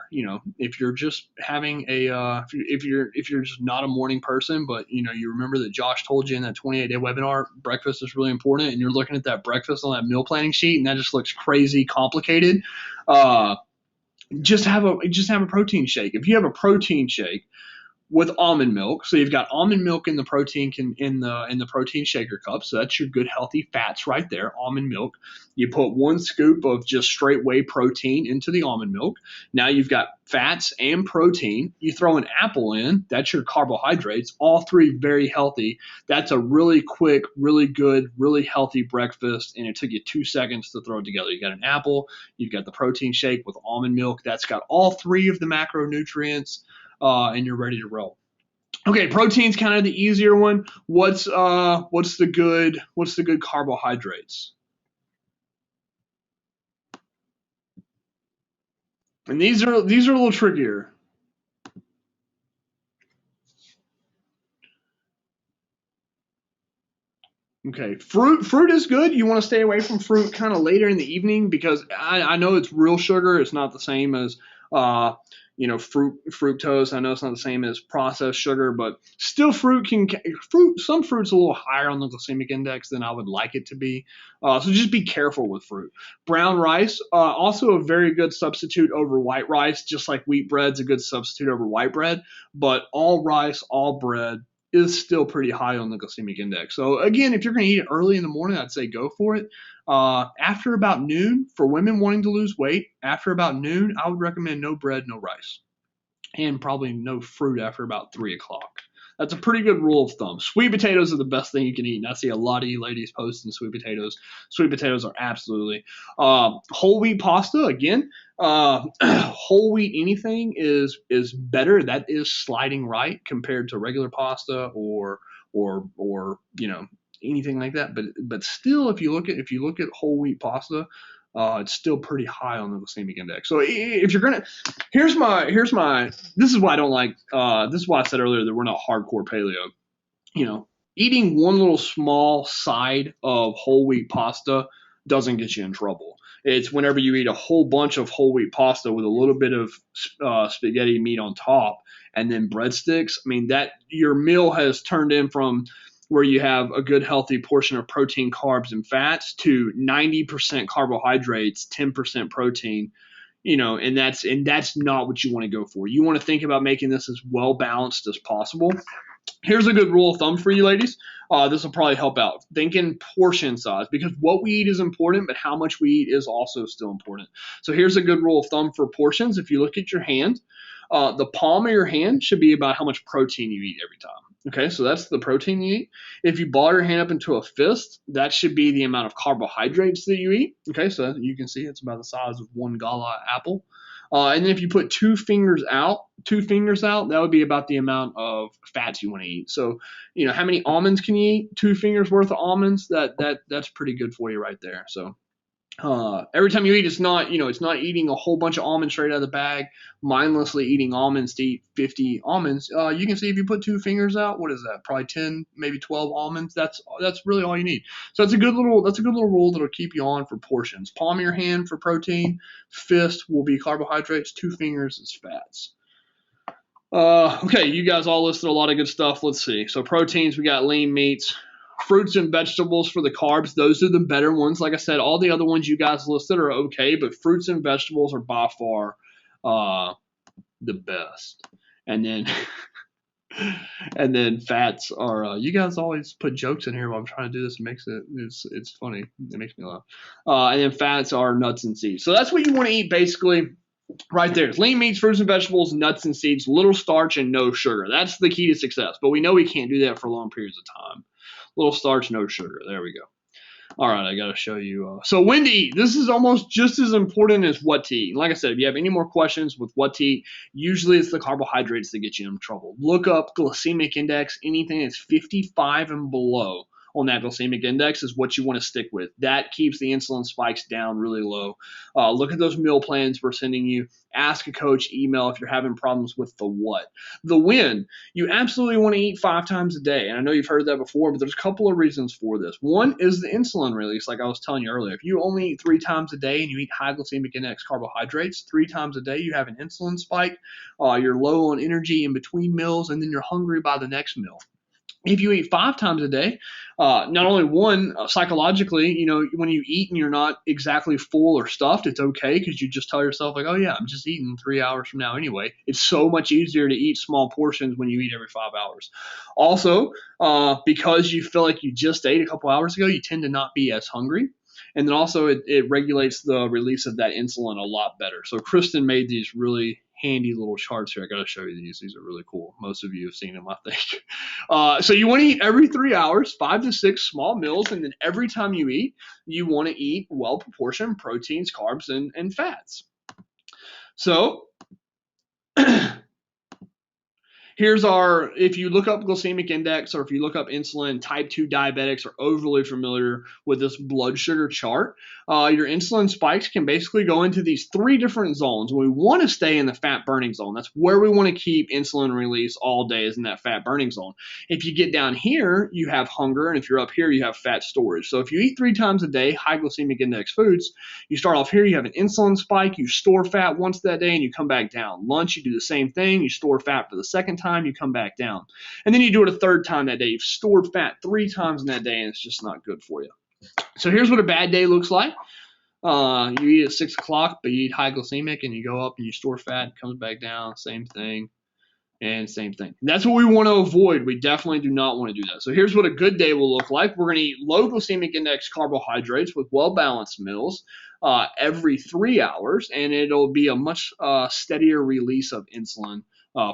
If you're just having if you're just not a morning person, but you remember that Josh told you in that 28-day webinar, breakfast is really important, and you're looking at that breakfast on that meal planning sheet, and that just looks crazy complicated. Just have a protein shake. If you have a protein shake with almond milk, so you've got almond milk in the protein in the protein shaker cup, so that's your good healthy fats right there. Almond milk. You put 1 scoop of just straight whey protein into the almond milk. Now you've got fats and protein. You throw an apple in. That's your carbohydrates. All three very healthy. That's a really quick, really good, really healthy breakfast, and it took you 2 seconds to throw it together. You got an apple. You've got the protein shake with almond milk. That's got all three of the macronutrients. And you're ready to roll. Okay, protein's kind of the easier one. What's the good carbohydrates? And these are a little trickier. Okay, fruit is good. You want to stay away from fruit kind of later in the evening because I know it's real sugar. It's not the same as fructose. I know it's not the same as processed sugar, but still some fruit's a little higher on the glycemic index than I would like it to be. So just be careful with fruit. Brown rice, also a very good substitute over white rice, just like wheat bread's a good substitute over white bread, but all rice, all bread is still pretty high on the glycemic index. So again, if you're going to eat it early in the morning, I'd say go for it. After about noon, for women wanting to lose weight, after about noon, I would recommend no bread, no rice, and probably no fruit after about 3 o'clock. That's a pretty good rule of thumb. Sweet potatoes are the best thing you can eat, and I see a lot of you ladies posting sweet potatoes. Sweet potatoes are absolutely. Whole wheat pasta, again, whole wheat anything is better. That is sliding right compared to regular pasta or anything like that. But still, if you look at whole wheat pasta, it's still pretty high on the glycemic index. So if you're gonna, here's my. This is why I don't like. This is why I said earlier that we're not hardcore paleo. Eating one little small side of whole wheat pasta doesn't get you in trouble. It's whenever you eat a whole bunch of whole wheat pasta with a little bit of spaghetti meat on top and then breadsticks. I mean, that your meal has turned in from where you have a good healthy portion of protein, carbs, and fats to 90% carbohydrates, 10% protein, and that's not what you want to go for. You want to think about making this as well balanced as possible. Here's a good rule of thumb for you ladies. This will probably help out. Think in portion size, because what we eat is important, but how much we eat is also still important. So here's a good rule of thumb for portions. If you look at your hand, the palm of your hand should be about how much protein you eat every time. Okay, so that's the protein you eat. If you ball your hand up into a fist, that should be the amount of carbohydrates that you eat. Okay, so you can see it's about the size of one gala apple. And then if you put two fingers out, that would be about the amount of fats you want to eat. So, how many almonds can you eat? 2 fingers worth of almonds. That's pretty good for you right there. So, every time you eat, it's not eating a whole bunch of almonds straight out of the bag, mindlessly eating almonds to eat 50 almonds. You can see if you put 2 fingers out, what is that? Probably 10, maybe 12 almonds. That's really all you need. So that's a good little rule that'll keep you on for portions. Palm of your hand for protein, fist will be carbohydrates, 2 fingers is fats. Okay, you guys all listed a lot of good stuff. Let's see. So proteins, we got lean meats. Fruits and vegetables for the carbs, those are the better ones. Like I said, all the other ones you guys listed are okay, but fruits and vegetables are by far the best. And then fats are. You guys always put jokes in here while I'm trying to do this. It's funny. It makes me laugh. And then fats are nuts and seeds. So that's what you want to eat basically. Right there. It's lean meats, fruits and vegetables, nuts and seeds, little starch and no sugar. That's the key to success. But we know we can't do that for long periods of time. Little starch, no sugar. There we go. All right, I got to show you. So when to eat. This is almost just as important as what to eat. And like I said, if you have any more questions with what to eat, usually it's the carbohydrates that get you in trouble. Look up glycemic index. Anything that's 55 and below on that glycemic index is what you want to stick with. That keeps the insulin spikes down really low. Look at those meal plans we're sending you. Ask a coach, email if you're having problems with the what. The when, you absolutely want to eat 5 times a day. And I know you've heard that before, but there's a couple of reasons for this. One is the insulin release, like I was telling you earlier. If you only eat 3 times a day and you eat high glycemic index carbohydrates, 3 times a day you have an insulin spike. You're low on energy in between meals, and then you're hungry by the next meal. If you eat 5 times a day, not only one, psychologically, when you eat and you're not exactly full or stuffed, it's okay because you just tell yourself like, oh yeah, I'm just eating 3 hours from now anyway. It's so much easier to eat small portions when you eat every 5 hours. Also, because you feel like you just ate a couple hours ago, you tend to not be as hungry. And then also it regulates the release of that insulin a lot better. So Kristen made these really handy little charts here. I got to show you these. These are really cool. Most of you have seen them, I think. So you want to eat every 3 hours, 5 to 6 small meals, and then every time you eat, you want to eat well-proportioned proteins, carbs, and fats. So here's if you look up glycemic index or if you look up insulin, type 2 diabetics are overly familiar with this blood sugar chart. Your insulin spikes can basically go into these 3 different zones. We want to stay in the fat burning zone. That's where we want to keep insulin release all day, is in that fat burning zone. If you get down here, you have hunger, and if you're up here, you have fat storage. So if you eat 3 times a day, high glycemic index foods, you start off here, you have an insulin spike, you store fat once that day, and you come back down. Lunch, you do the same thing, you store fat for the second time, you come back down. And then you do it a 3rd time that day. You've stored fat 3 times in that day, and it's just not good for you. So here's what a bad day looks like. You eat at 6 o'clock, but you eat high glycemic, and you go up and you store fat, and comes back down, same thing, and same thing. That's what we want to avoid. We definitely do not want to do that. So here's what a good day will look like. We're going to eat low glycemic index carbohydrates with well-balanced meals every 3 hours, and it'll be a much steadier release of insulin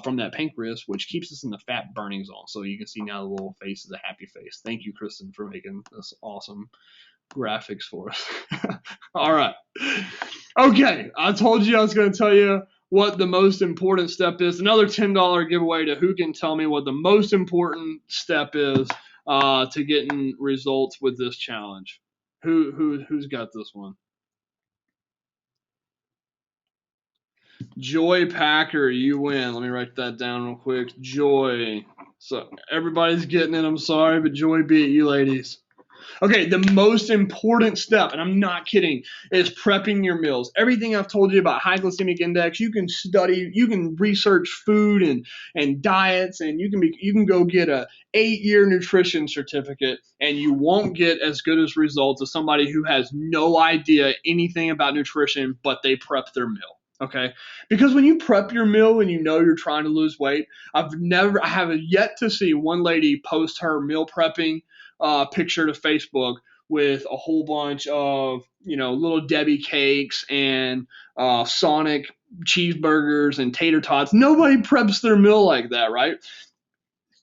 from that pancreas, which keeps us in the fat burning zone. So you can see now the little face is a happy face. Thank you, Kristen, for making this awesome graphics for us. All right. Okay. I told you I was going to tell you what the most important step is. Another $10 giveaway to who can tell me what the most important step is to getting results with this challenge. Who's got this one? Joy Packer, you win. Let me write that down real quick. Joy. So everybody's getting it. I'm sorry, but Joy beat you ladies. Okay, the most important step, and I'm not kidding, is prepping your meals. Everything I've told you about high glycemic index, you can study, you can research food and diets, and you can go get a 8-year nutrition certificate, and you won't get as good as results as somebody who has no idea anything about nutrition, but they prep their meal. Okay. Because when you prep your meal and you know you're trying to lose weight, I have yet to see one lady post her meal prepping picture to Facebook with a whole bunch of, little Debbie cakes and Sonic cheeseburgers and tater tots. Nobody preps their meal like that, right?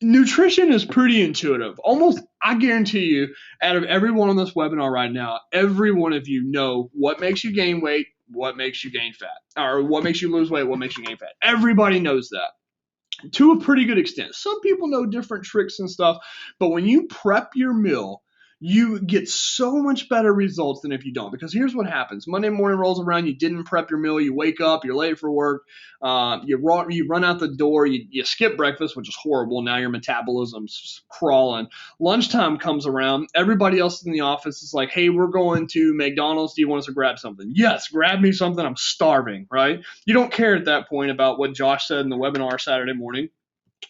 Nutrition is pretty intuitive. Almost, I guarantee you, out of everyone on this webinar right now, every one of you know what makes you gain weight, what makes you gain fat, or what makes you lose weight, what makes you gain fat. Everybody knows that to a pretty good extent. Some people know different tricks and stuff, but when you prep your meal, you get so much better results than if you don't. Because here's what happens: Monday morning rolls around, you didn't prep your meal, you wake up, you're late for work, you run out the door, you skip breakfast, which is horrible. Now your metabolism's crawling. Lunchtime comes around, everybody else in the office is like, "Hey, we're going to McDonald's. Do you want us to grab something?" Yes, grab me something. I'm starving, right? You don't care at that point about what Josh said in the webinar Saturday morning.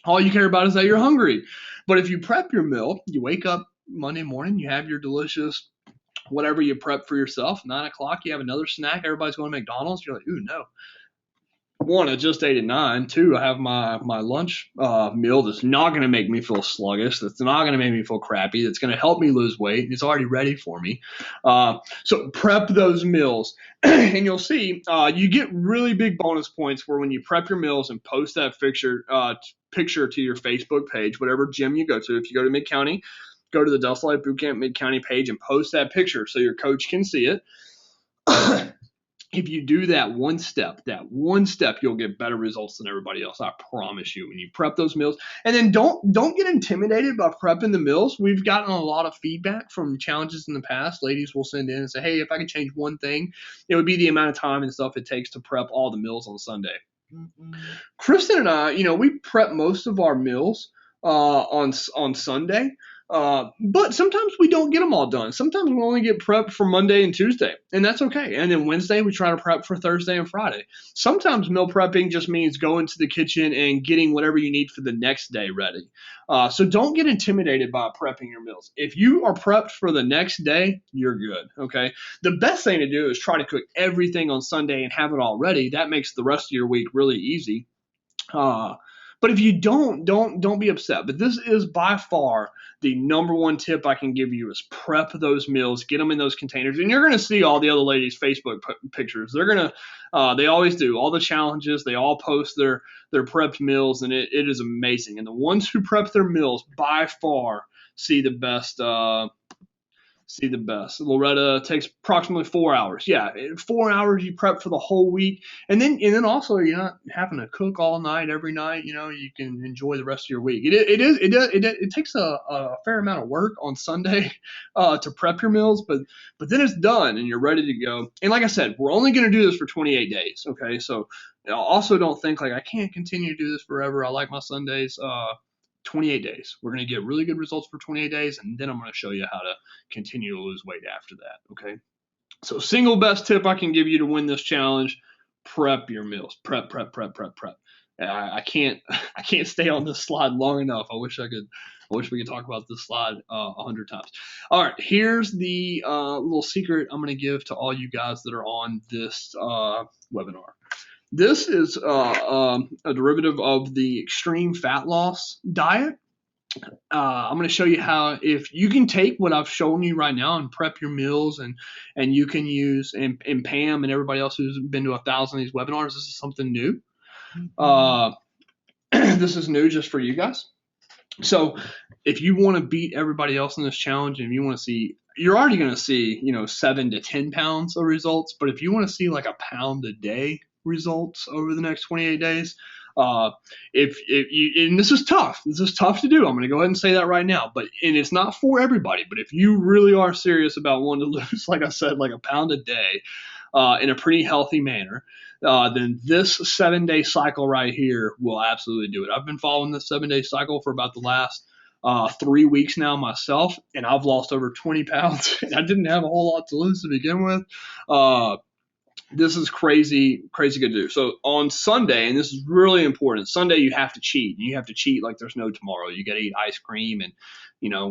All you care about is that you're hungry. But if you prep your meal, you wake up Monday morning, you have your delicious whatever you prep for yourself. 9 o'clock, you have another snack. Everybody's going to McDonald's. You're like, ooh, no. One, I just ate at 9. Two, I have my lunch meal that's not going to make me feel sluggish. That's not going to make me feel crappy. That's going to help me lose weight. It's already ready for me. So prep those meals, and you'll see you get really big bonus points for when you prep your meals and post that picture to your Facebook page, whatever gym you go to. If you go to Mid-County, go to the Delta Life Bootcamp Mid-County page and post that picture so your coach can see it. If you do that one step, you'll get better results than everybody else. I promise you. When you prep those meals, and then don't get intimidated by prepping the meals. We've gotten a lot of feedback from challenges in the past. Ladies will send in and say, "Hey, if I could change one thing, it would be the amount of time and stuff it takes to prep all the meals on Sunday." Kristen and I, we prep most of our meals on Sunday. But sometimes we don't get them all done. Sometimes we only get prepped for Monday and Tuesday, and that's okay. And then Wednesday, we try to prep for Thursday and Friday. Sometimes meal prepping just means going to the kitchen and getting whatever you need for the next day ready. So don't get intimidated by prepping your meals. If you are prepped for the next day, you're good, okay? The best thing to do is try to cook everything on Sunday and have it all ready. That makes the rest of your week really easy. But if you don't be upset. But this is by far the number one tip I can give you is prep those meals, get them in those containers, and you're going to see all the other ladies' Facebook pictures. They're going to, they always do all the challenges. They all post their prepped meals, and it is amazing. And the ones who prep their meals by far see the best. Loretta takes approximately 4 hours. Yeah, 4 hours you prep for the whole week, and then also you're not having to cook all night every night. You can enjoy the rest of your week. It takes a fair amount of work on Sunday to prep your meals, but then it's done and you're ready to go. And like I said, we're only going to do this for 28 days. Okay, so also don't think like I can't continue to do this forever. I like my Sundays. 28 days. We're going to get really good results for 28 days, and then I'm going to show you how to continue to lose weight after that, okay? So single best tip I can give you to win this challenge, prep your meals. Prep. I can't stay on this slide long enough. I wish we could talk about this slide 100 times. All right, here's the little secret I'm going to give to all you guys that are on this webinar. This is a derivative of the extreme fat loss diet. I'm going to show you how, if you can take what I've shown you right now and prep your meals, and you can use, and Pam and everybody else who's been to 1,000 of these webinars, this is something new. This is new just for you guys. So if you want to beat everybody else in this challenge, and if you want to see, you're already going to see, 7 to 10 pounds of results. But if you want to see like a pound a day results over the next 28 days, if you, and this is tough to do. I'm going to go ahead and say that right now, and it's not for everybody, but if you really are serious about wanting to lose, like I said, like a pound a day, in a pretty healthy manner, then this 7-day cycle right here will absolutely do it. I've been following this 7-day cycle for about the last 3 weeks now myself, and I've lost over 20 pounds. I didn't have a whole lot to lose to begin with. This is crazy, crazy good to do. So on Sunday, and this is really important, Sunday you have to cheat. You have to cheat like there's no tomorrow. You got to eat ice cream and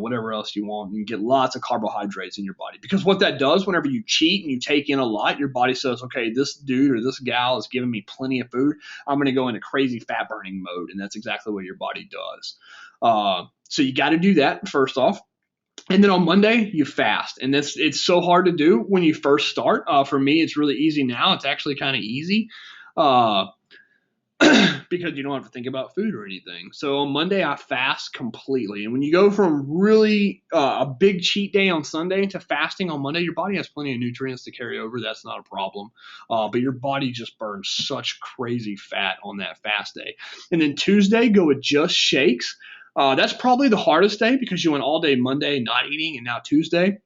whatever else you want, and get lots of carbohydrates in your body. Because what that does, whenever you cheat and you take in a lot, your body says, okay, this dude or this gal is giving me plenty of food. I'm going to go into crazy fat burning mode, and that's exactly what your body does. So you got to do that first off. And then on Monday, you fast. And it's so hard to do when you first start. For me, it's really easy now. It's actually kind of easy because you don't have to think about food or anything. So on Monday, I fast completely. And when you go from really a big cheat day on Sunday to fasting on Monday, your body has plenty of nutrients to carry over. That's not a problem. But your body just burns such crazy fat on that fast day. And then Tuesday, go with just shakes. That's probably the hardest day because you went all day Monday not eating, and now Tuesday.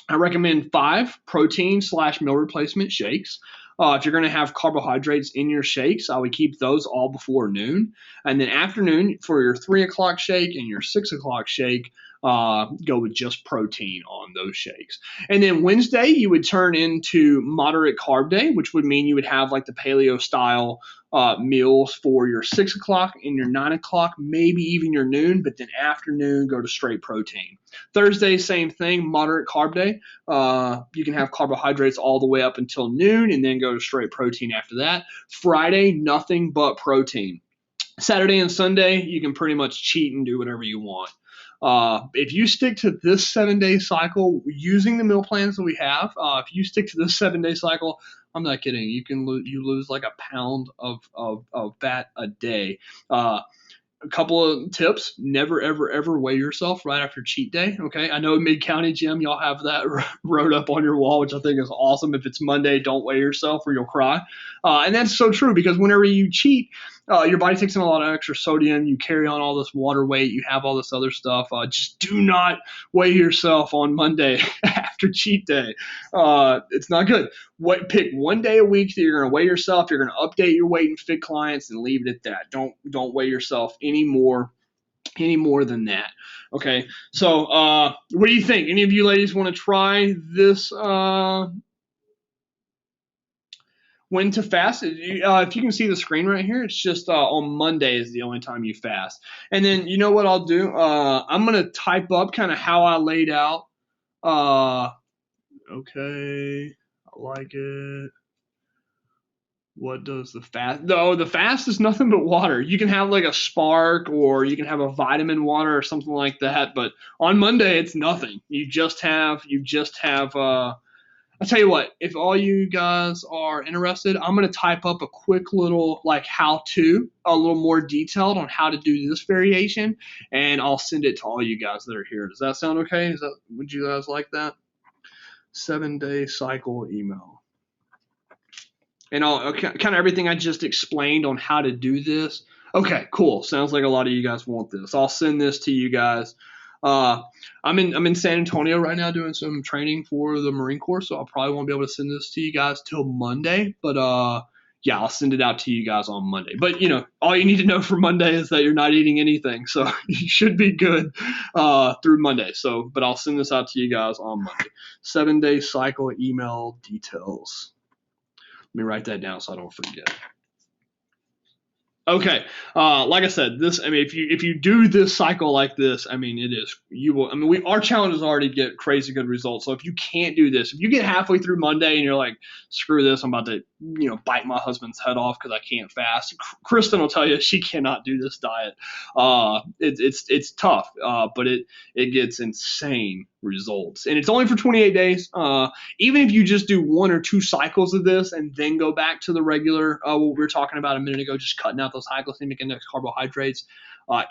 I recommend 5 protein/meal replacement shakes. If you're going to have carbohydrates in your shakes, I would keep those all before noon. And then afternoon for your 3 o'clock shake and your 6 o'clock shake, go with just protein on those shakes. And then Wednesday, you would turn into moderate carb day, which would mean you would have like the paleo style meals for your 6 o'clock and your 9 o'clock, maybe even your noon, but then afternoon, go to straight protein. Thursday, same thing, moderate carb day. You can have carbohydrates all the way up until noon and then go to straight protein after that. Friday, nothing but protein. Saturday and Sunday, you can pretty much cheat and do whatever you want. If you stick to this 7-day cycle using the meal plans that we have, if you stick to this 7-day cycle, I'm not kidding. You lose like a pound of fat a day. A couple of tips: never, ever, ever weigh yourself right after cheat day. Okay, I know Mid-County Gym, y'all have that wrote up on your wall, which I think is awesome. If it's Monday, don't weigh yourself or you'll cry. And that's so true because whenever you cheat, your body takes in a lot of extra sodium. You carry on all this water weight. You have all this other stuff. Just do not weigh yourself on Monday after cheat day. It's not good. Pick one day a week that you're going to weigh yourself. You're going to update your weight and fit clients and leave it at that. Don't weigh yourself any more than that. Okay. So what do you think? Any of you ladies want to try this? When to fast? If you can see the screen right here, it's just on Monday is the only time you fast. And then you know what I'll do? I'm gonna type up kind of how I laid out. Okay, I like it. What does the fast? No, the fast is nothing but water. You can have like a Spark or you can have a vitamin water or something like that. But on Monday, it's nothing. You just have I'll tell you what, if all you guys are interested, I'm going to type up a quick little like how-to, a little more detailed on how to do this variation, and I'll send it to all you guys that are here. Does that sound okay? Would you guys like that? 7-day cycle email. And I'll kind of everything I just explained on how to do this. Okay, cool. Sounds like a lot of you guys want this. I'll send this to you guys. I'm in San Antonio right now doing some training for the Marine Corps, so I probably won't be able to send this to you guys till Monday. But yeah, I'll send it out to you guys on Monday. But all you need to know for Monday is that you're not eating anything, so you should be good through Monday. But I'll send this out to you guys on Monday. 7-day cycle email details. Let me write that down so I don't forget. Okay, like I said, if you do this cycle like this, our challenges already get crazy good results. So if you can't do this, if you get halfway through Monday and you're like, screw this, I'm about to bite my husband's head off because I can't fast. Kristen will tell you she cannot do this diet. It's tough, but it gets insane results, and it's only for 28 days. Even if you just do 1 or 2 cycles of this and then go back to the regular, what we were talking about a minute ago, just cutting out those high glycemic index carbohydrates,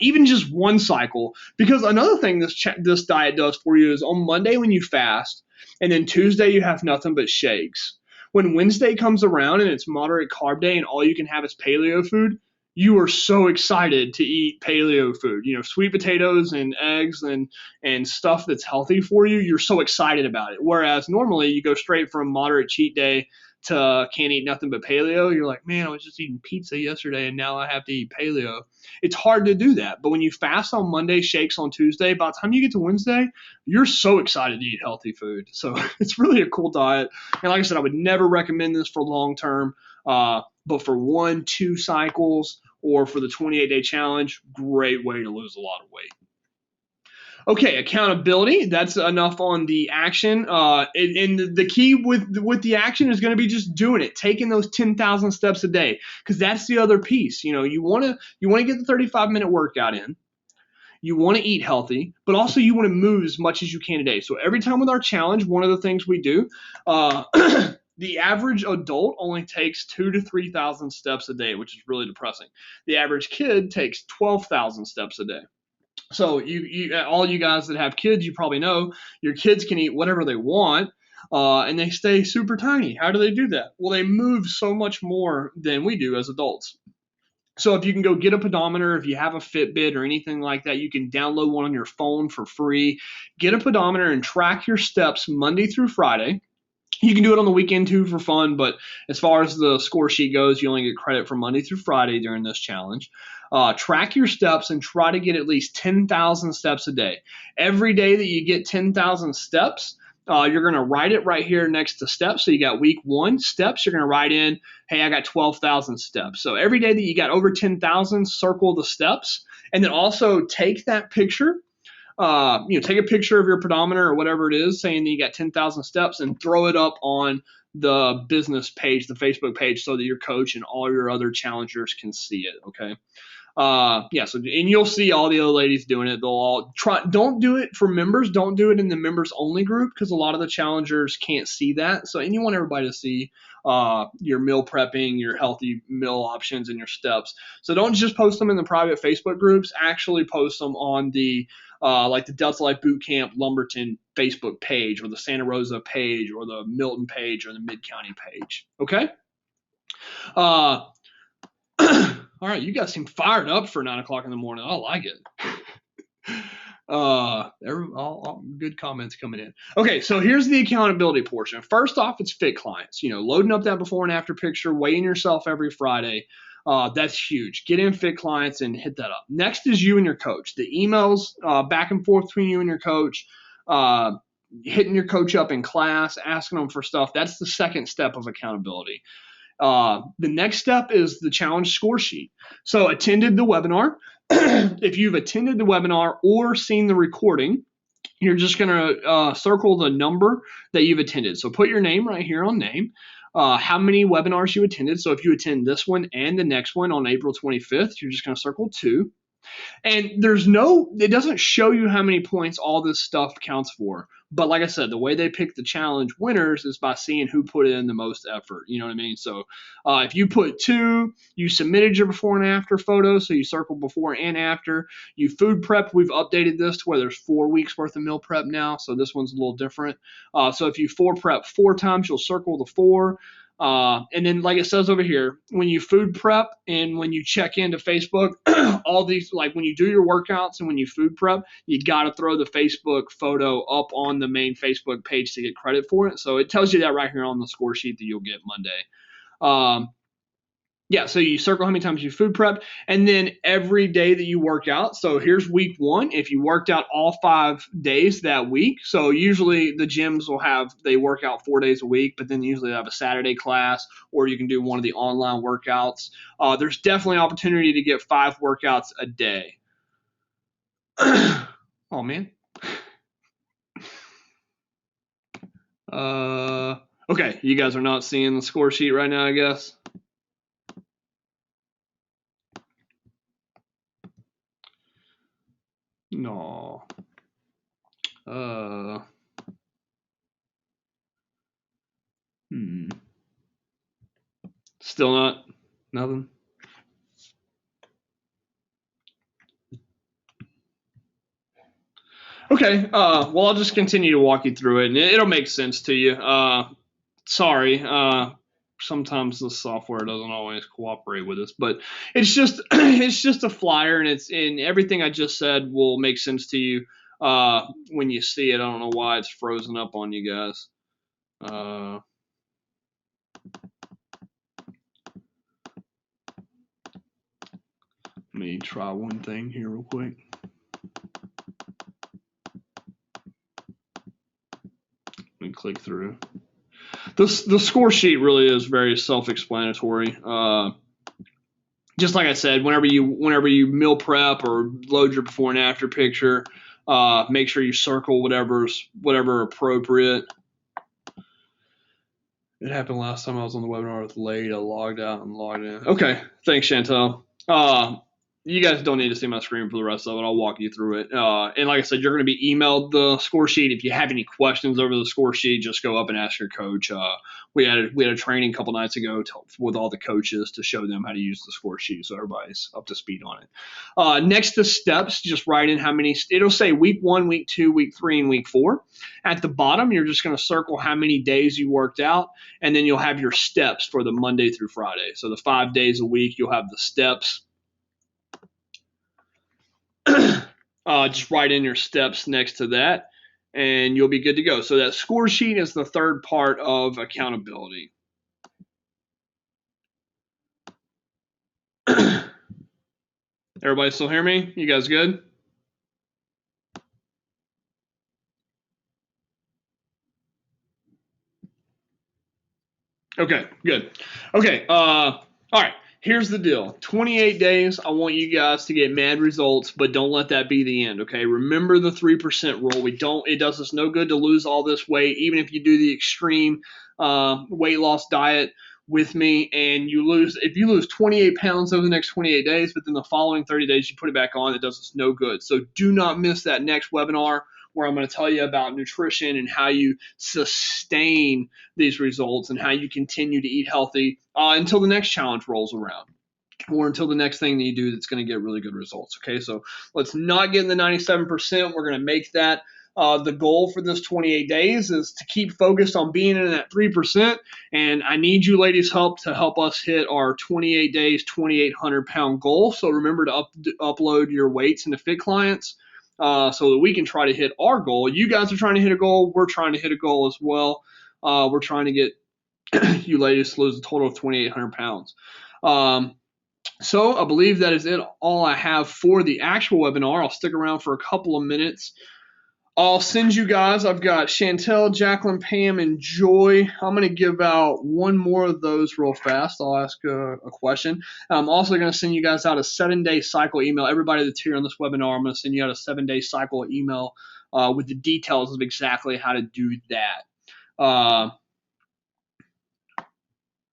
even just 1 cycle. Because another thing this diet does for you is on Monday when you fast, and then Tuesday you have nothing but shakes. When Wednesday comes around and it's moderate carb day and all you can have is paleo food, you are so excited to eat paleo food, sweet potatoes and eggs and stuff that's healthy for you. You're so excited about it. Whereas normally you go straight from moderate cheat day to can't eat nothing but paleo. You're like, man, I was just eating pizza yesterday and now I have to eat paleo. It's hard to do that. But when you fast on Monday, shakes on Tuesday, by the time you get to Wednesday, you're so excited to eat healthy food. So it's really a cool diet. And like I said, I would never recommend this for long term. But for 1-2 cycles or for the 28-day challenge, great way to lose a lot of weight. Okay, accountability. That's enough on the action. And the key with the action is going to be just doing it, taking those 10,000 steps a day, because that's the other piece. You want to get the 35-minute workout in. You want to eat healthy, but also you want to move as much as you can a day. So every time with our challenge, one of the things we do, the average adult only takes 2,000 to 3,000 steps a day, which is really depressing. The average kid takes 12,000 steps a day. So all you guys that have kids, you probably know your kids can eat whatever they want, and they stay super tiny. How do they do that? Well, they move so much more than we do as adults. So if you can go get a pedometer, if you have a Fitbit or anything like that, you can download one on your phone for free. Get a pedometer and track your steps Monday through Friday. You can do it on the weekend too for fun, but as far as the score sheet goes, you only get credit for Monday through Friday during this challenge. Track your steps and try to get at least 10,000 steps a day. Every day that you get 10,000 steps, you're going to write it right here next to steps. So you got week 1 steps. You're going to write in, hey, I got 12,000 steps. So every day that you got over 10,000, circle the steps, and then also take that picture. Take a picture of your pedometer or whatever it is, saying that you got 10,000 steps, and throw it up on the business page, the Facebook page, so that your coach and all your other challengers can see it. Okay. So and you'll see all the other ladies doing it. They'll all try. Don't do it for members. Don't do it in the members only group, because a lot of the challengers can't see that. So, and you want everybody to see your meal prepping, your healthy meal options, and your steps. So don't just post them in the private Facebook groups. Actually post them on the like the Delta Life Bootcamp Lumberton Facebook page, or the Santa Rosa page, or the Milton page, or the Mid-County page. Okay. All right, you guys seem fired up for 9 o'clock in the morning. I like it. All good comments coming in. Okay, so here's the accountability portion. First off, it's fit clients. Loading up that before and after picture, weighing yourself every Friday. That's huge. Get in fit clients and hit that up. Next is you and your coach. The emails back and forth between you and your coach, hitting your coach up in class, asking them for stuff. That's the second step of accountability. The next step is the challenge score sheet. So attended the webinar. If you've attended the webinar or seen the recording, you're just going to circle the number that you've attended. So put your name right here on name, how many webinars you attended. So if you attend this one and the next one on April 25th, you're just going to circle 2. And it doesn't show you how many points all this stuff counts for. But like I said, the way they pick the challenge winners is by seeing who put in the most effort. You know what I mean? So if you put 2, you submitted your before and after photos. So you circle before and after. You food prep. We've updated this to where there's 4 weeks worth of meal prep now. So this one's a little different. So if you prep 4 times, you'll circle the 4. And then, like it says over here, when you food prep and when you check into Facebook, all these, like when you do your workouts and when you food prep, you got to throw the Facebook photo up on the main Facebook page to get credit for it. So it tells you that right here on the score sheet that you'll get Monday. So you circle how many times you food prep, and then every day that you work out. So here's week 1. If you worked out all 5 days that week, so usually the gyms they work out 4 days a week, but then usually they have a Saturday class, or you can do one of the online workouts. There's definitely opportunity to get 5 workouts a day. Oh man. Okay, you guys are not seeing the score sheet right now, I guess. No. Still not? Nothing? Okay. Well, I'll just continue to walk you through it, and it'll make sense to you. Sorry. Sometimes the software doesn't always cooperate with us, but it's just a flyer, and everything I just said will make sense to you when you see it. I don't know why it's frozen up on you guys. Let me try one thing here real quick. Let me click through. The score sheet really is very self-explanatory. Just like I said, whenever you meal prep or load your before and after picture, make sure you circle whatever appropriate. It happened last time I was on the webinar with late. I logged out and logged in. Okay, thanks, Chantel. You guys don't need to see my screen for the rest of it. I'll walk you through it. And like I said, you're going to be emailed the score sheet. If you have any questions over the score sheet, just go up and ask your coach. We had a training a couple nights ago with all the coaches to show them how to use the score sheet, so everybody's up to speed on it. Next to steps, just write in how many. It'll say week 1, week 2, week 3, and week 4. At the bottom, you're just going to circle how many days you worked out, and then you'll have your steps for the Monday through Friday. So the 5 days a week, you'll have the steps. Just write in your steps next to that, and you'll be good to go. So that score sheet is the third part of accountability. Everybody still hear me? You guys good? Okay, good. Okay, all right. Here's the deal. 28 days, I want you guys to get mad results, but don't let that be the end, okay? Remember the 3% rule. It does us no good to lose all this weight, even if you do the extreme weight loss diet with me and if you lose 28 pounds over the next 28 days, but then the following 30 days you put it back on, it does us no good. So do not miss that next webinar where I'm going to tell you about nutrition and how you sustain these results and how you continue to eat healthy until the next challenge rolls around or until the next thing that you do that's going to get really good results. Okay, so let's not get in the 97%. We're going to make that the goal for this 28 days is to keep focused on being in that 3%. And I need you ladies' help to help us hit our 28 days, 2,800 pound goal. So remember to upload your weights into Fit Clients. So that we can try to hit our goal. You guys are trying to hit a goal. We're trying to hit a goal as well. We're trying to get you ladies to lose a total of 2,800 pounds. So I believe that is it. All I have for the actual webinar. I'll stick around for a couple of minutes. I'll send you guys. I've got Chantel, Jacqueline, Pam, and Joy. I'm going to give out one more of those real fast. I'll ask a question. I'm also going to send you guys out a 7-day cycle email. Everybody that's here on this webinar, I'm going to send you out a 7-day cycle email with the details of exactly how to do that. I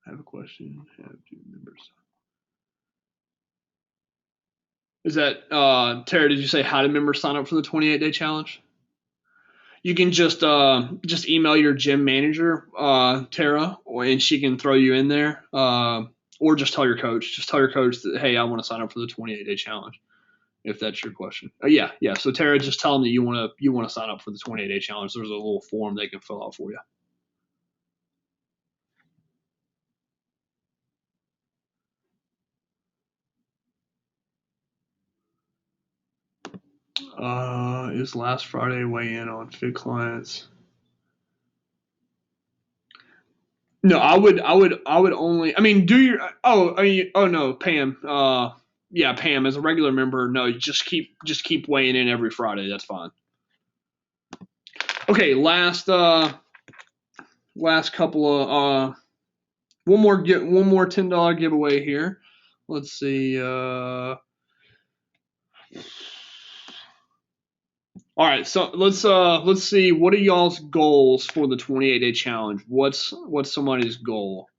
have a question. Have two members. Is that, Tara, did you say how do members sign up for the 28-day challenge? You can just email your gym manager, Tara, and she can throw you in there. Or just tell your coach. Just tell your coach that, hey, I want to sign up for the 28-day challenge, if that's your question. Yeah. So Tara, just tell them that you want to sign up for the 28-day challenge. There's a little form they can fill out for you. Is last Friday weigh in on Fit Clients? No, I would only. I mean, no, Pam. Yeah, Pam, as a regular member, no, just keep weighing in every Friday. That's fine. Okay, last couple of one more $10 giveaway here. Let's see. All right, so let's see. What are y'all's goals for the 28-day challenge? What's somebody's goal?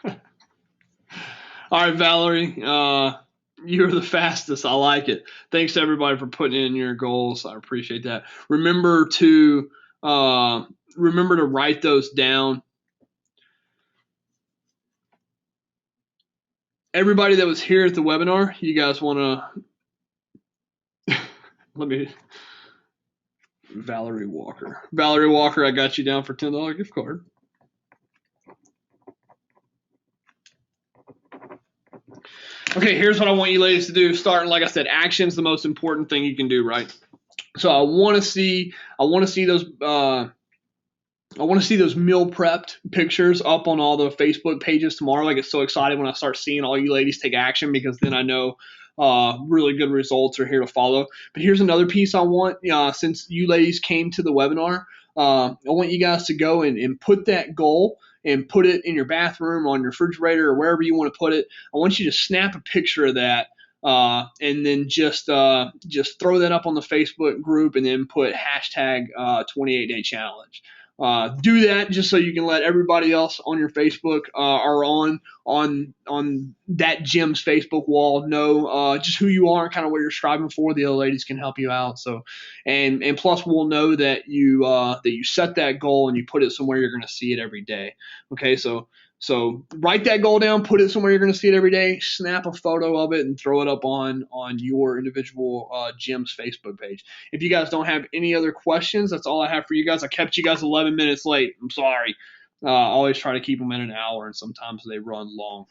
All right, Valerie, you're the fastest. I like it. Thanks to everybody for putting in your goals. I appreciate that. Remember to write those down. Everybody that was here at the webinar, you guys want to Valerie Walker. Valerie Walker, I got you down for $10 gift card. Okay, here's what I want you ladies to do. Starting, like I said, action's the most important thing you can do, right? So I want to see those meal prepped pictures up on all the Facebook pages tomorrow. I get so excited when I start seeing all you ladies take action, because then I know really good results are here to follow. But here's another piece I want. Since you ladies came to the webinar, I want you guys to go and put that goal and put it in your bathroom, on your refrigerator, or wherever you want to put it. I want you to snap a picture of that. And then just throw that up on the Facebook group, and then put hashtag 28-day challenge. Do that just so you can let everybody else on your Facebook or on that gym's Facebook wall know just who you are and kind of what you're striving for. The other ladies can help you out. So, and plus we'll know that you set that goal and you put it somewhere you're going to see it every day. Okay, so write that goal down, put it somewhere you're going to see it every day, snap a photo of it, and throw it up on your individual gym's Facebook page. If you guys don't have any other questions, that's all I have for you guys. I kept you guys 11 minutes late. I'm sorry. I always try to keep them in an hour, and sometimes they run long.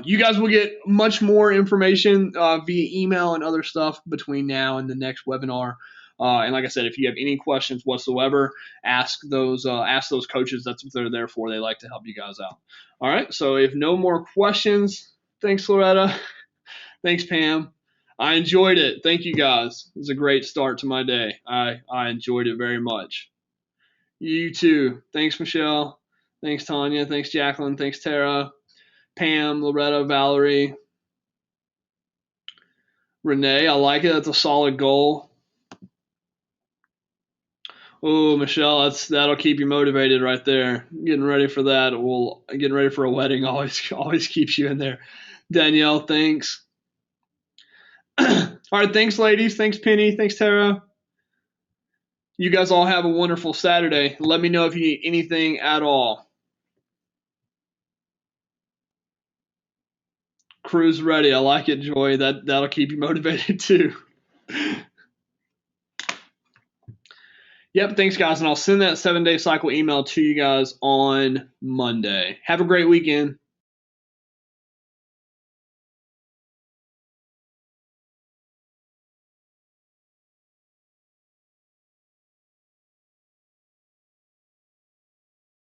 You guys will get much more information via email and other stuff between now and the next webinar. And like I said, if you have any questions whatsoever, ask those coaches. That's what they're there for. They like to help you guys out. All right. So if no more questions, thanks, Loretta. Thanks, Pam. I enjoyed it. Thank you, guys. It was a great start to my day. I enjoyed it very much. You too. Thanks, Michelle. Thanks, Tanya. Thanks, Jacqueline. Thanks, Tara. Pam, Loretta, Valerie, Renee. I like it. That's a solid goal. Oh, Michelle, that'll keep you motivated right there. Getting ready for that. Getting ready for a wedding always keeps you in there. Danielle, thanks. All right, thanks, ladies. Thanks, Penny. Thanks, Tara. You guys all have a wonderful Saturday. Let me know if you need anything at all. Crew's ready. I like it, Joy. That'll keep you motivated too. Yep, thanks, guys. And I'll send that 7-day cycle email to you guys on Monday. Have a great weekend.